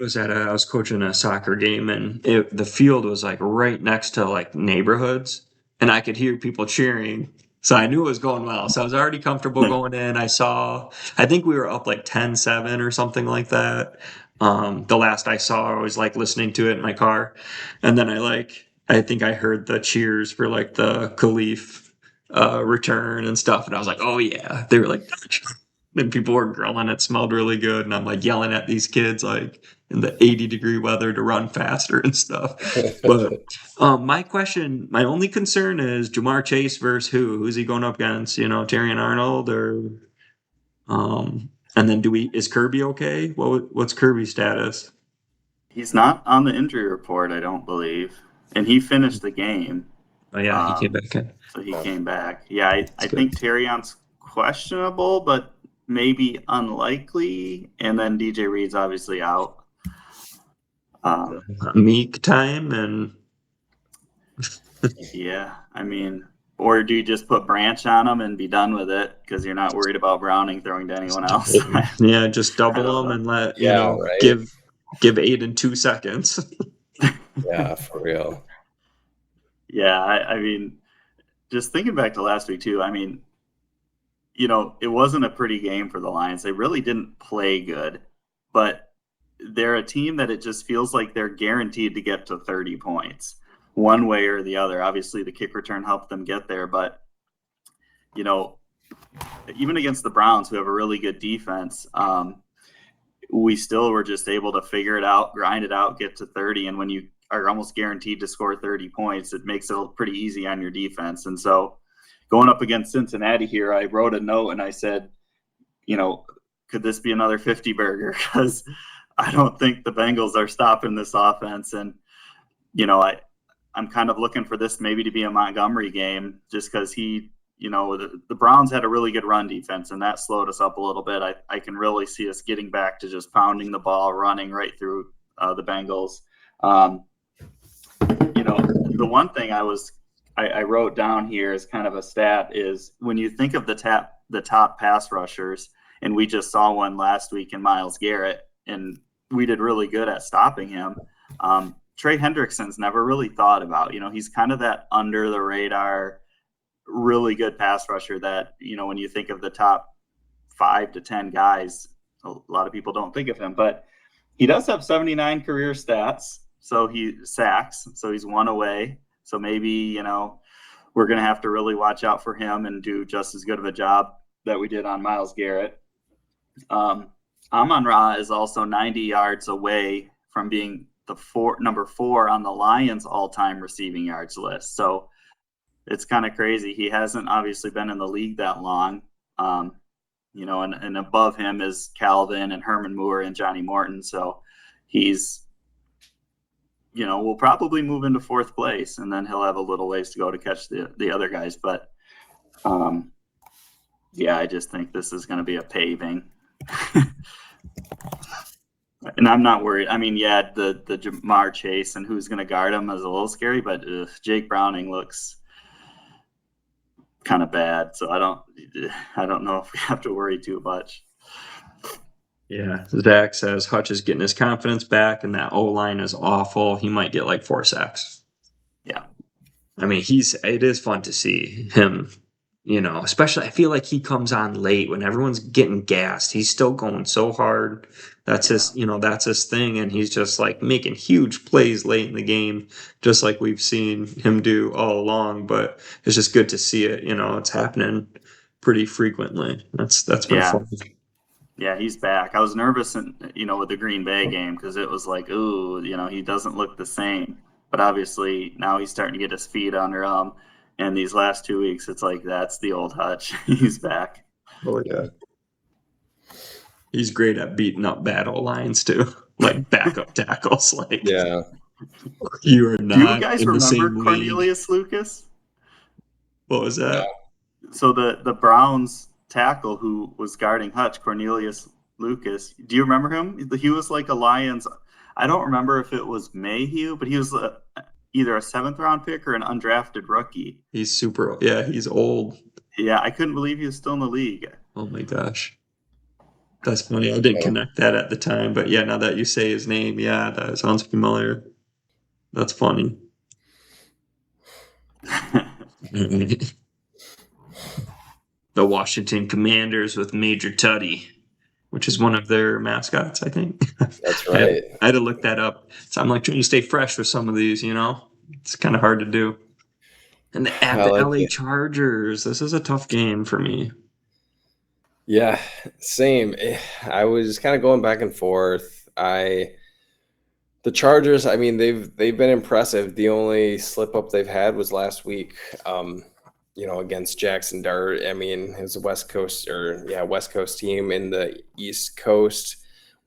I was coaching a soccer game, and the field was like right next to like neighborhoods, and I could hear people cheering. So I knew it was going well. So I was already comfortable going in. I think we were up like 10-7 or something like that. The last I saw, I was like listening to it in my car. And then I think I heard the cheers for like the Khalif return and stuff. And I was like, oh yeah. They were like, and people were grilling. It smelled really good. And I'm like yelling at these kids, like in the 80-degree weather to run faster and stuff. But my only concern is Jamar Chase versus who? Who's he going up against? Terry and Arnold or and then is Kirby okay? What's Kirby's status? He's not on the injury report, I don't believe, and he finished the game. Oh yeah, he came back in. So he came back. Yeah, I think Terrion's questionable, but maybe unlikely. And then DJ Reed's obviously out. Meek time and yeah, I mean, or do you just put Branch on him and be done with it because you're not worried about Browning throwing to anyone else? Yeah, just double them and let right? give Aiden 2 seconds. Yeah, for real. Yeah, I mean, just thinking back to last week too. I mean, it wasn't a pretty game for the Lions. They really didn't play good, but they're a team that it just feels like they're guaranteed to get to 30 points one way or the other. Obviously, the kick return helped them get there, but even against the Browns, who have a really good defense, we still were just able to figure it out, grind it out, get to 30. And when you are almost guaranteed to score 30 points, it makes it pretty easy on your defense. And so going up against Cincinnati here, I wrote a note and I said, could this be another 50 burger? Because I don't think the Bengals are stopping this offense. And, I'm kind of looking for this maybe to be a Montgomery game just because the Browns had a really good run defense, and that slowed us up a little bit. I can really see us getting back to just pounding the ball, running right through the Bengals. The one thing I wrote down here as kind of a stat is when you think of the top pass rushers, and we just saw one last week in Myles Garrett, and we did really good at stopping him. Trey Hendrickson's never really thought about. He's kind of that under the radar, really good pass rusher that, when you think of the top 5 to 10 guys, a lot of people don't think of him, but he does have 79 career stats. So he sacks, so he's one away. So maybe, we're going to have to really watch out for him and do just as good of a job that we did on Myles Garrett. Amon-Ra is also 90 yards away from being number 4 on the Lions all-time receiving yards list. So it's kind of crazy. He hasn't obviously been in the league that long. And above him is Calvin and Herman Moore and Johnny Morton. So he's, will probably move into 4th place, and then he'll have a little ways to go to catch the other guys. But, yeah, I just think this is going to be a paving. And I'm not worried. I mean, yeah, the Jamar Chase and who's going to guard him is a little scary, but Jake Browning looks kind of bad. So I don't know if we have to worry too much. Yeah, Zach says Hutch is getting his confidence back, and that O-line is awful. He might get like 4 sacks. Yeah. I mean, it is fun to see him, especially I feel like he comes on late when everyone's getting gassed. He's still going so hard. That's that's his thing. And he's just like making huge plays late in the game, just like we've seen him do all along. But it's just good to see it. It's happening pretty frequently. That's been fun. Yeah, he's back. I was nervous, with the Green Bay game because it was like, ooh, he doesn't look the same. But obviously now he's starting to get his feet under him. And these last 2 weeks, it's like, that's the old Hutch. He's back. Oh, yeah. He's great at beating up bad O-lines, too. Like backup tackles. Like, yeah. You are not. Do you guys in remember the same Cornelius Lucas? What was that? So the Browns tackle who was guarding Hutch, Cornelius Lucas. Do you remember him? He was like a Lions. I don't remember if it was Mayhew, but he was either a 7th-round pick or an undrafted rookie. He's he's old. Yeah, I couldn't believe he was still in the league. Oh my gosh. That's funny. I didn't connect that at the time, but yeah, now that you say his name, yeah, that sounds familiar. That's funny. The Washington Commanders with Major Tuddy, which is one of their mascots, I think. That's right. I had to look that up. So I'm like trying to stay fresh with some of these, It's kind of hard to do. And at the LA Chargers, this is a tough game for me. Yeah, same. I was kind of going back and forth. The Chargers, I mean, they've been impressive. The only slip up they've had was last week, against Jackson Dart. I mean, it was a West Coast team in the East Coast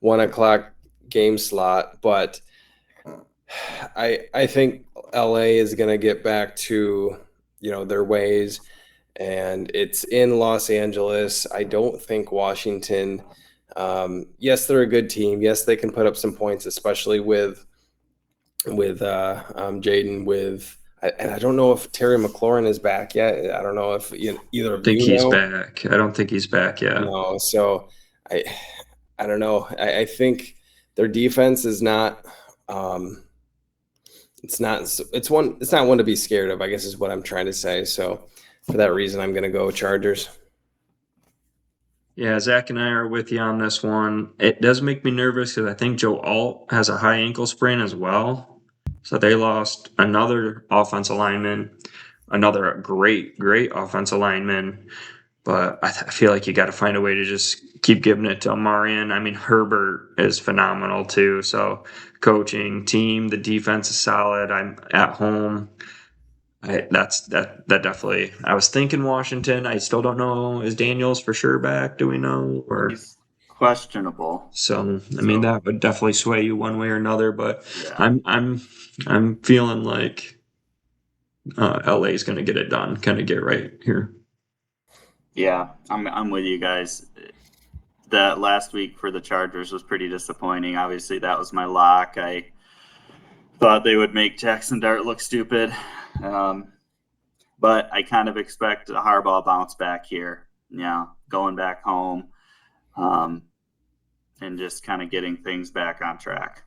1:00 game slot. But I think LA is going to get back to, their ways. And it's in Los Angeles. I don't think Washington. Yes, they're a good team. Yes, they can put up some points, especially with Jaden. And I don't know if Terry McLaurin is back yet. I don't know if either of you he's back. I don't think he's back yet. No, so I don't know. I think their defense is not. It's not one to be scared of, I guess is what I'm trying to say. So for that reason, I'm going to go Chargers. Yeah, Zach and I are with you on this one. It does make me nervous because I think Joe Alt has a high ankle sprain as well. So they lost another offensive lineman, another great offensive lineman. But I feel like you got to find a way to just keep giving it to Amarian. I mean, Herbert is phenomenal too. So coaching, team, the defense is solid. I'm at home. That definitely. I was thinking Washington. I still don't know. Is Daniels for sure back? Do we know? Or he's questionable. So I mean that would definitely sway you one way or another. But yeah. I'm feeling like LA is going to get it done. Kind of get right here. Yeah, I'm with you guys. That last week for the Chargers was pretty disappointing. Obviously, that was my lock. I thought they would make Jackson Dart look stupid. But I kind of expect a Harbaugh bounce back here. Yeah, going back home and just kind of getting things back on track.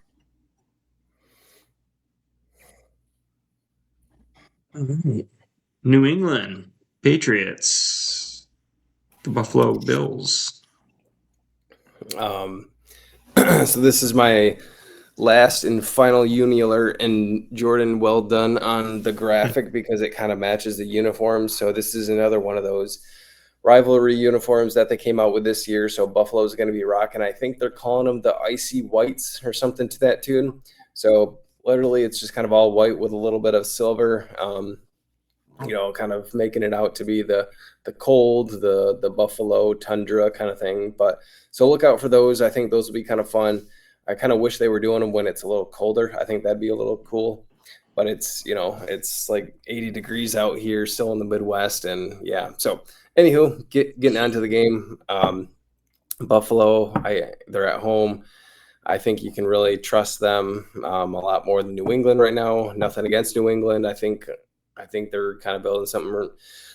All right. New England Patriots, the Buffalo Bills. So this is my last and final uni alert, and Jordan, well done on the graphic because it kind of matches the uniforms. So this is another one of those rivalry uniforms that they came out with this year. So Buffalo is going to be rocking. I think they're calling them the Icy Whites or something to that tune. So literally it's just kind of all white with a little bit of silver, kind of making it out to be the cold, the Buffalo tundra kind of thing. But so look out for those. I think those will be kind of fun. I kind of wish they were doing them when it's a little colder. I think that'd be a little cool. But it's like 80 degrees out here still in the Midwest. And yeah, so anywho, getting on to the game. Buffalo, they're at home. I think you can really trust them a lot more than New England right now. Nothing against New England. I think they're kind of building something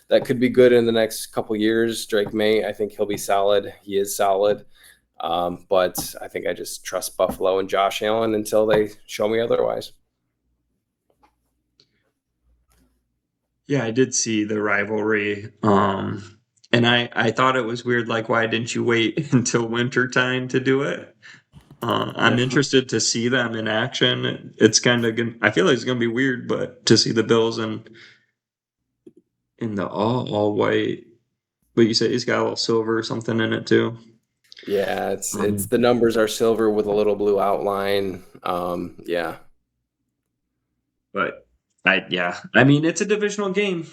that could be good in the next couple years. Drake May, I think he'll be solid. He is solid. But I think I just trust Buffalo and Josh Allen until they show me otherwise. Yeah, I did see the rivalry. And I thought it was weird, like, why didn't you wait until winter time to do it? I'm interested to see them in action. It's kind of good. I feel like it's going to be weird, but to see the Bills in the all white. But you said he's got a little silver or something in it too. Yeah, it's the numbers are silver with a little blue outline. Yeah. But I mean, it's a divisional game,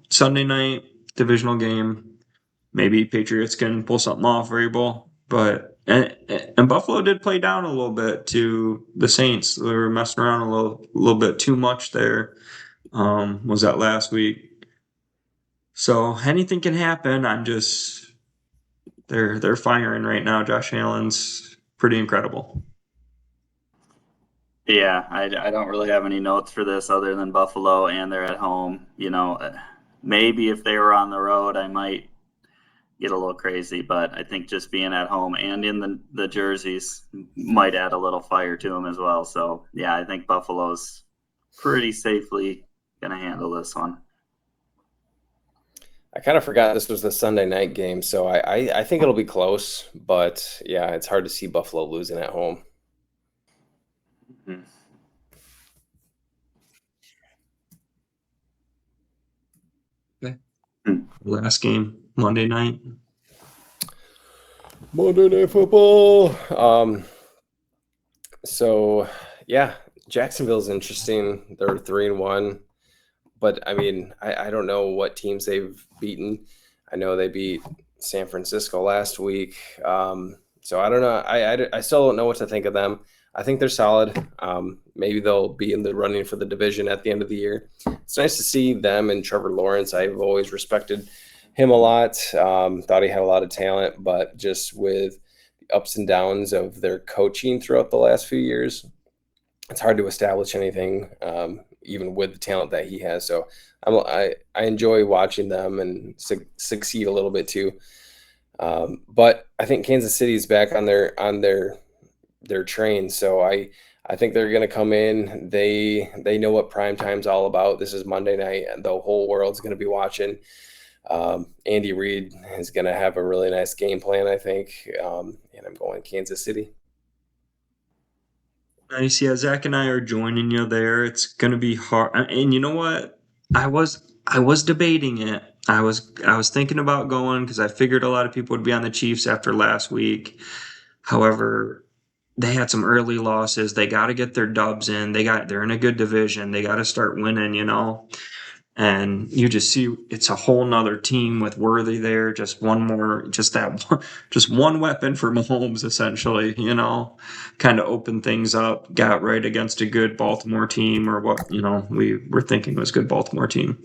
Sunday night divisional game. Maybe Patriots can pull something off, variable. But and Buffalo did play down a little bit to the Saints. They were messing around a little bit too much there. Was that last week? So anything can happen. I'm just they're firing right now. Josh Allen's pretty incredible. Yeah, I don't really have any notes for this other than Buffalo, and they're at home. Maybe if they were on the road, I might get a little crazy, but I think just being at home and in the jerseys might add a little fire to them as well. So, yeah, I think Buffalo's pretty safely going to handle this one. I kind of forgot this was the Sunday night game, so I think it'll be close, but yeah, it's hard to see Buffalo losing at home. Mhm. Okay. Hmm. Last game, Monday night. Monday Night Football. So yeah, Jacksonville's interesting. They're 3-1, but I mean, I don't know what teams they've beaten. I know they beat San Francisco last week. So I don't know. I still don't know what to think of them. I think they're solid. Maybe they'll be in the running for the division at the end of the year. It's nice to see them and Trevor Lawrence. I've always respected him a lot. Thought he had a lot of talent, but just with the ups and downs of their coaching throughout the last few years, it's hard to establish anything, even with the talent that he has. So I enjoy watching them and succeed a little bit too. But I think Kansas City is back on their train. So I think they're going to come in. They know what prime time's all about. This is Monday night, and the whole world's going to be watching. Andy Reid is going to have a really nice game plan, I think, and I'm going Kansas City. Nice. Yeah, Zach and I are joining you there. It's gonna be hard. And you know what? I was debating it. I was thinking about going because I figured a lot of people would be on the Chiefs after last week. However, they had some early losses. They got to get their dubs in. They're in a good division. They got to start winning. And you just see it's a whole nother team with Worthy there. Just one more, just one weapon for Mahomes, essentially. Kind of opened things up, got right against a good Baltimore team, or what, we were thinking was a good Baltimore team.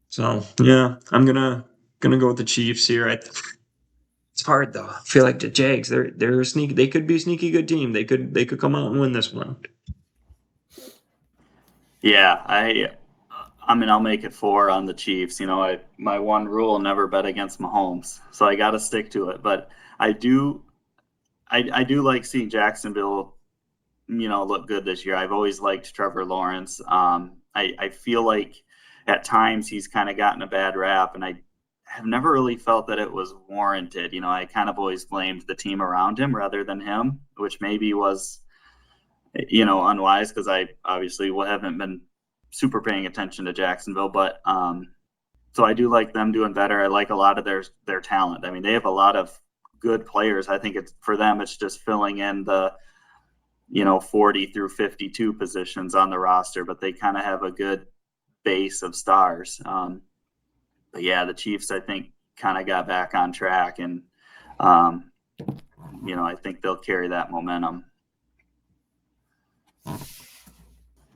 So yeah, I'm gonna go with the Chiefs here. It's hard though. I feel like the Jags, they're a sneaky, they could be a sneaky good team. They could come out and win this one. Yeah, I mean, I'll make it 4 on the Chiefs. My one rule: never bet against Mahomes, so I got to stick to it. But I do like seeing Jacksonville, look good this year. I've always liked Trevor Lawrence. I feel like at times he's kind of gotten a bad rap, and I have never really felt that it was warranted. I kind of always blamed the team around him rather than him, which maybe was, unwise because I obviously haven't been super paying attention to Jacksonville. But so I do like them doing better. I like a lot of their talent. I mean, they have a lot of good players. I think for them, it's just filling in the 40 through 52 positions on the roster, but they kind of have a good base of stars. But yeah, the Chiefs, I think, kind of got back on track, and I think they'll carry that momentum.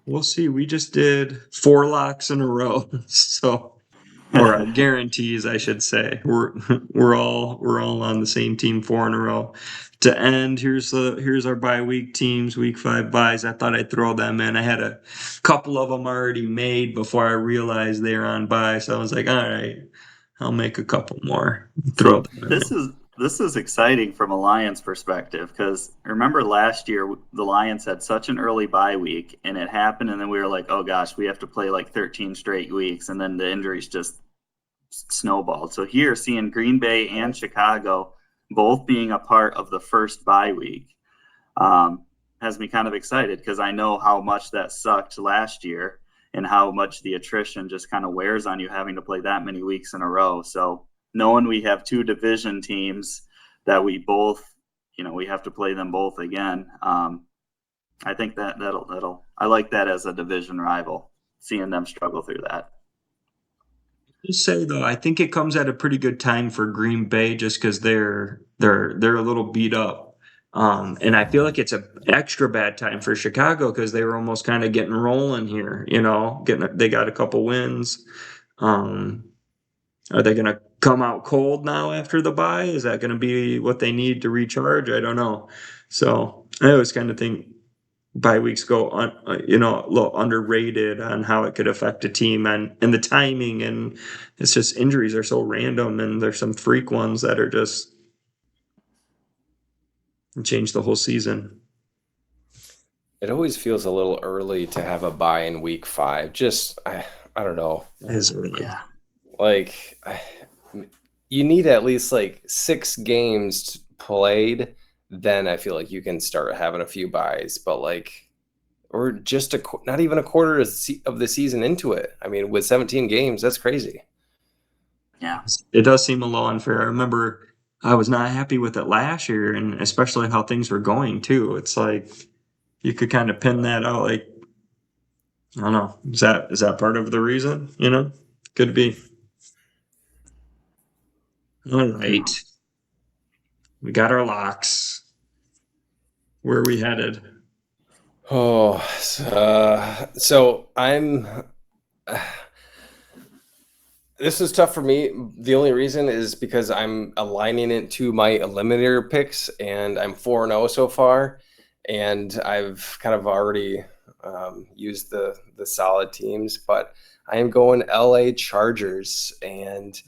We'll see. We just did 4 locks in a row, or guarantees, I should say. We're all on the same team 4 in a row. To end, here's our bye week teams, week 5 buys. I thought I'd throw them in. I had a couple of them already made before I realized they're on bye, so I was like, all right, I'll make a couple more. Throw them in. This is exciting from a Lions perspective, because remember last year the Lions had such an early bye week, and it happened, and then we were like, oh gosh, we have to play like 13 straight weeks, and then the injuries just snowballed. So here, seeing Green Bay and Chicago both being a part of the first bye week has me kind of excited, because I know how much that sucked last year and how much the attrition just kind of wears on you having to play that many weeks in a row. So knowing we have 2 division teams that we both, we have to play them both again. I think that'll I like that as a division rival, seeing them struggle through that. I'll say though, I think it comes at a pretty good time for Green Bay just because they're a little beat up. And I feel like it's an extra bad time for Chicago because they were almost kind of getting rolling here, they got a couple wins. Are they going to come out cold now after the bye? Is that going to be what they need to recharge? I don't know. So I always kind of think bye weeks go on, a little underrated on how it could affect a team and the timing. And it's just injuries are so random, and there's some freak ones that are just change the whole season. It always feels a little early to have a bye in week 5. Just, I don't know. It is early. Yeah. Like, you need at least like 6 games played. Then I feel like you can start having a few buys, but like, or just not even a quarter of the season into it. I mean, with 17 games, that's crazy. Yeah. It does seem a little unfair. I remember I was not happy with it last year, and especially how things were going too. It's like you could kind of pin that out. Like, I don't know. Is that part of the reason? Could be. All right. We got our locks. Where are we headed? Oh, so I'm. This is tough for me. The only reason is because I'm aligning it to my eliminator picks, and I'm 4-0 so far, and I've kind of already used the solid teams, but I am going LA Chargers, and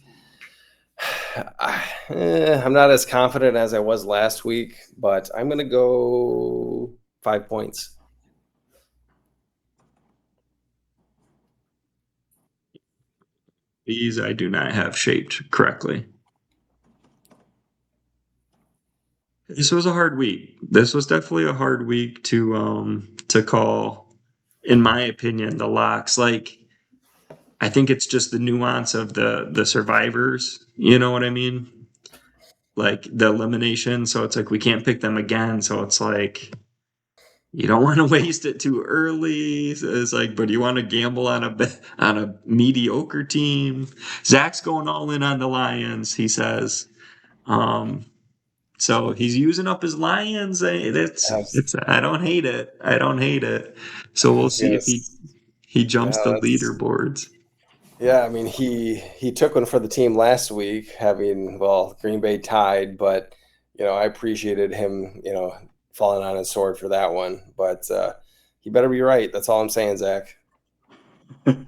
I'm not as confident as I was last week, but I'm going to go 5 points. These I do not have shaped correctly. This was a hard week. This was definitely a hard week to call, in my opinion, the locks. Like, I think it's just the nuance of the survivors. You know what I mean? Like the elimination. So it's like we can't pick them again. So it's like you don't want to waste it too early. So it's like, but you want to gamble on a mediocre team. Zach's going all in on the Lions. He says. So he's using up his Lions. I don't hate it. I don't hate it. So we'll see if he jumps the leaderboards. Yeah, I mean he took one for the team last week, having Green Bay tied, but I appreciated him falling on his sword for that one. But he better be right. That's all I'm saying, Zach. I'm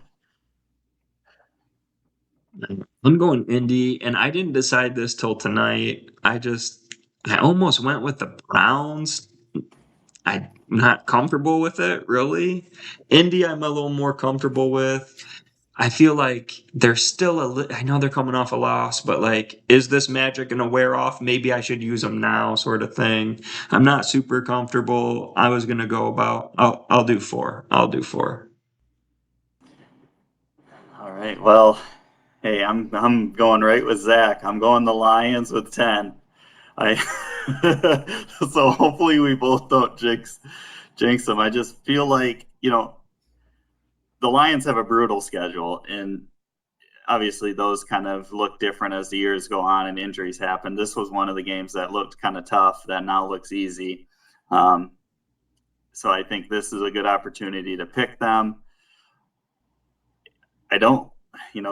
going Indy, and I didn't decide this till tonight. I almost went with the Browns. I'm not comfortable with it, really. Indy, I'm a little more comfortable with. I feel like they're still I know they're coming off a loss, but like, is this magic going to wear off? Maybe I should use them now, sort of thing. I'm not super comfortable. I was going to go I'll do 4. I'll do 4. All right. Well, hey, I'm going right with Zach. I'm going the Lions with 10. So hopefully we both don't jinx them. I just feel like, the Lions have a brutal schedule, and obviously those kind of look different as the years go on and injuries happen. This was one of the games that looked kind of tough that now looks easy. So I think this is a good opportunity to pick them. I don't,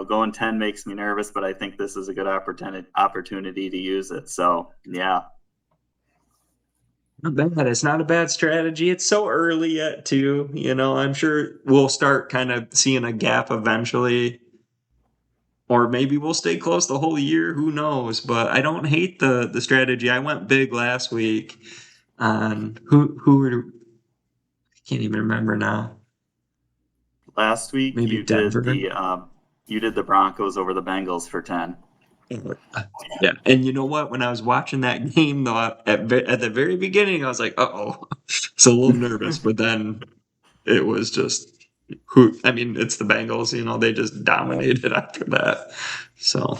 going 10 makes me nervous, but I think this is a good opportunity to use it. So, yeah. Not bad. It's not a bad strategy. It's so early yet, too. I'm sure we'll start kind of seeing a gap eventually. Or maybe we'll stay close the whole year. Who knows? But I don't hate the strategy. I went big last week on I can't even remember now. Last week Maybe you Denver. did the Broncos over the Bengals for 10. Yeah, and you know what? When I was watching that game, though, at the very beginning, I was like, "Uh-oh," so a little nervous. But then it was just it's the Bengals. They just dominated after that. So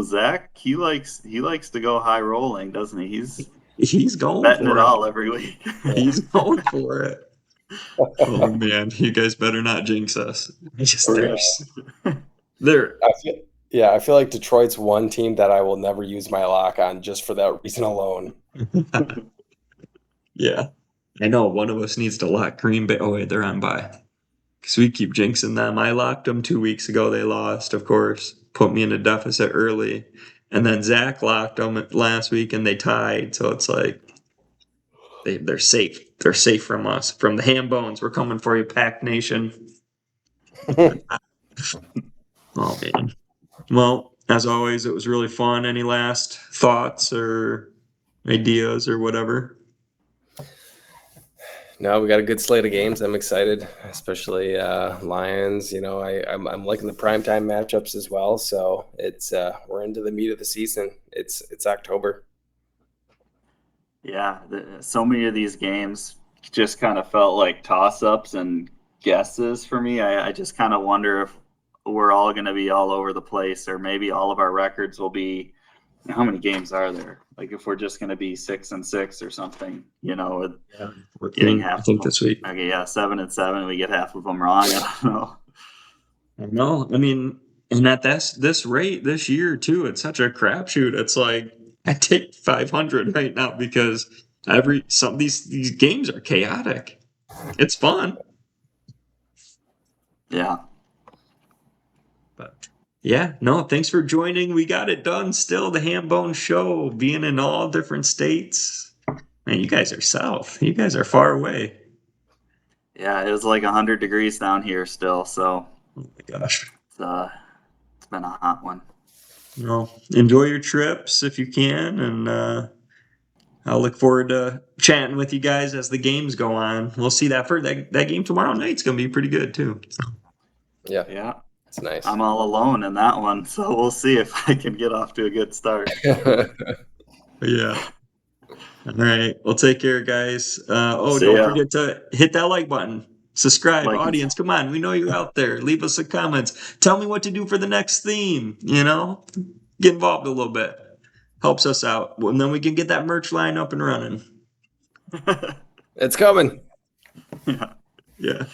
Zach, he likes to go high rolling, doesn't he? He's going betting for it all every week. He's going for it. Oh man, you guys better not jinx us. I feel like Detroit's one team that I will never use my lock on just for that reason alone. Yeah, I know one of us needs to lock Green Bay. Oh wait, they're on bye. because we keep jinxing them. I locked them 2 weeks ago. They lost, of course, put me in a deficit early. And then Zach locked them last week and they tied. So it's like they're safe. They're safe from us. From the HamBonez. We're coming for you, Pack Nation. Oh, man. Well, as always, it was really fun. Any last thoughts or ideas or whatever? No, we got a good slate of games. I'm excited, especially Lions. You know, I'm liking the primetime matchups as well. So it's we're into the meat of the season. It's October. Yeah, so many of these games just kind of felt like toss-ups and guesses for me. I just kind of wonder if we're all going to be all over the place, or maybe all of our records will be. How many games are there? Like if we're just going to be 6-6 or something, you know, with getting half. I think this week. Okay, yeah, 7-7. We get half of them wrong. I don't know. No, I mean, and at this rate this year too, it's such a crapshoot. It's like I take 500 right now because some of these games are chaotic. It's fun, Yeah. but yeah, no, thanks for joining. We got it done. Still, the HamBone Show, being in all different states. Man, you guys are south. You guys are far away. Yeah, it was like 100 degrees down here still, so Oh my gosh. it's been a hot one. Well, enjoy your trips if you can, and I'll look forward to chatting with you guys as the games go on. We'll see that that game tomorrow night's gonna be pretty good too. Yeah, Yeah, it's nice. I'm all alone in that one, so we'll see if I can get off to a good start. Yeah. All right. Well, take care, guys. See Don't ya. forget to hit that like button. Subscribe, Like and- audience. Come on, we know you're out there. Leave us some comments. Tell me what to do for the next theme. You know, get involved a little bit. Helps us out, and then we can get that merch line up and running. It's coming. Yeah. Yeah.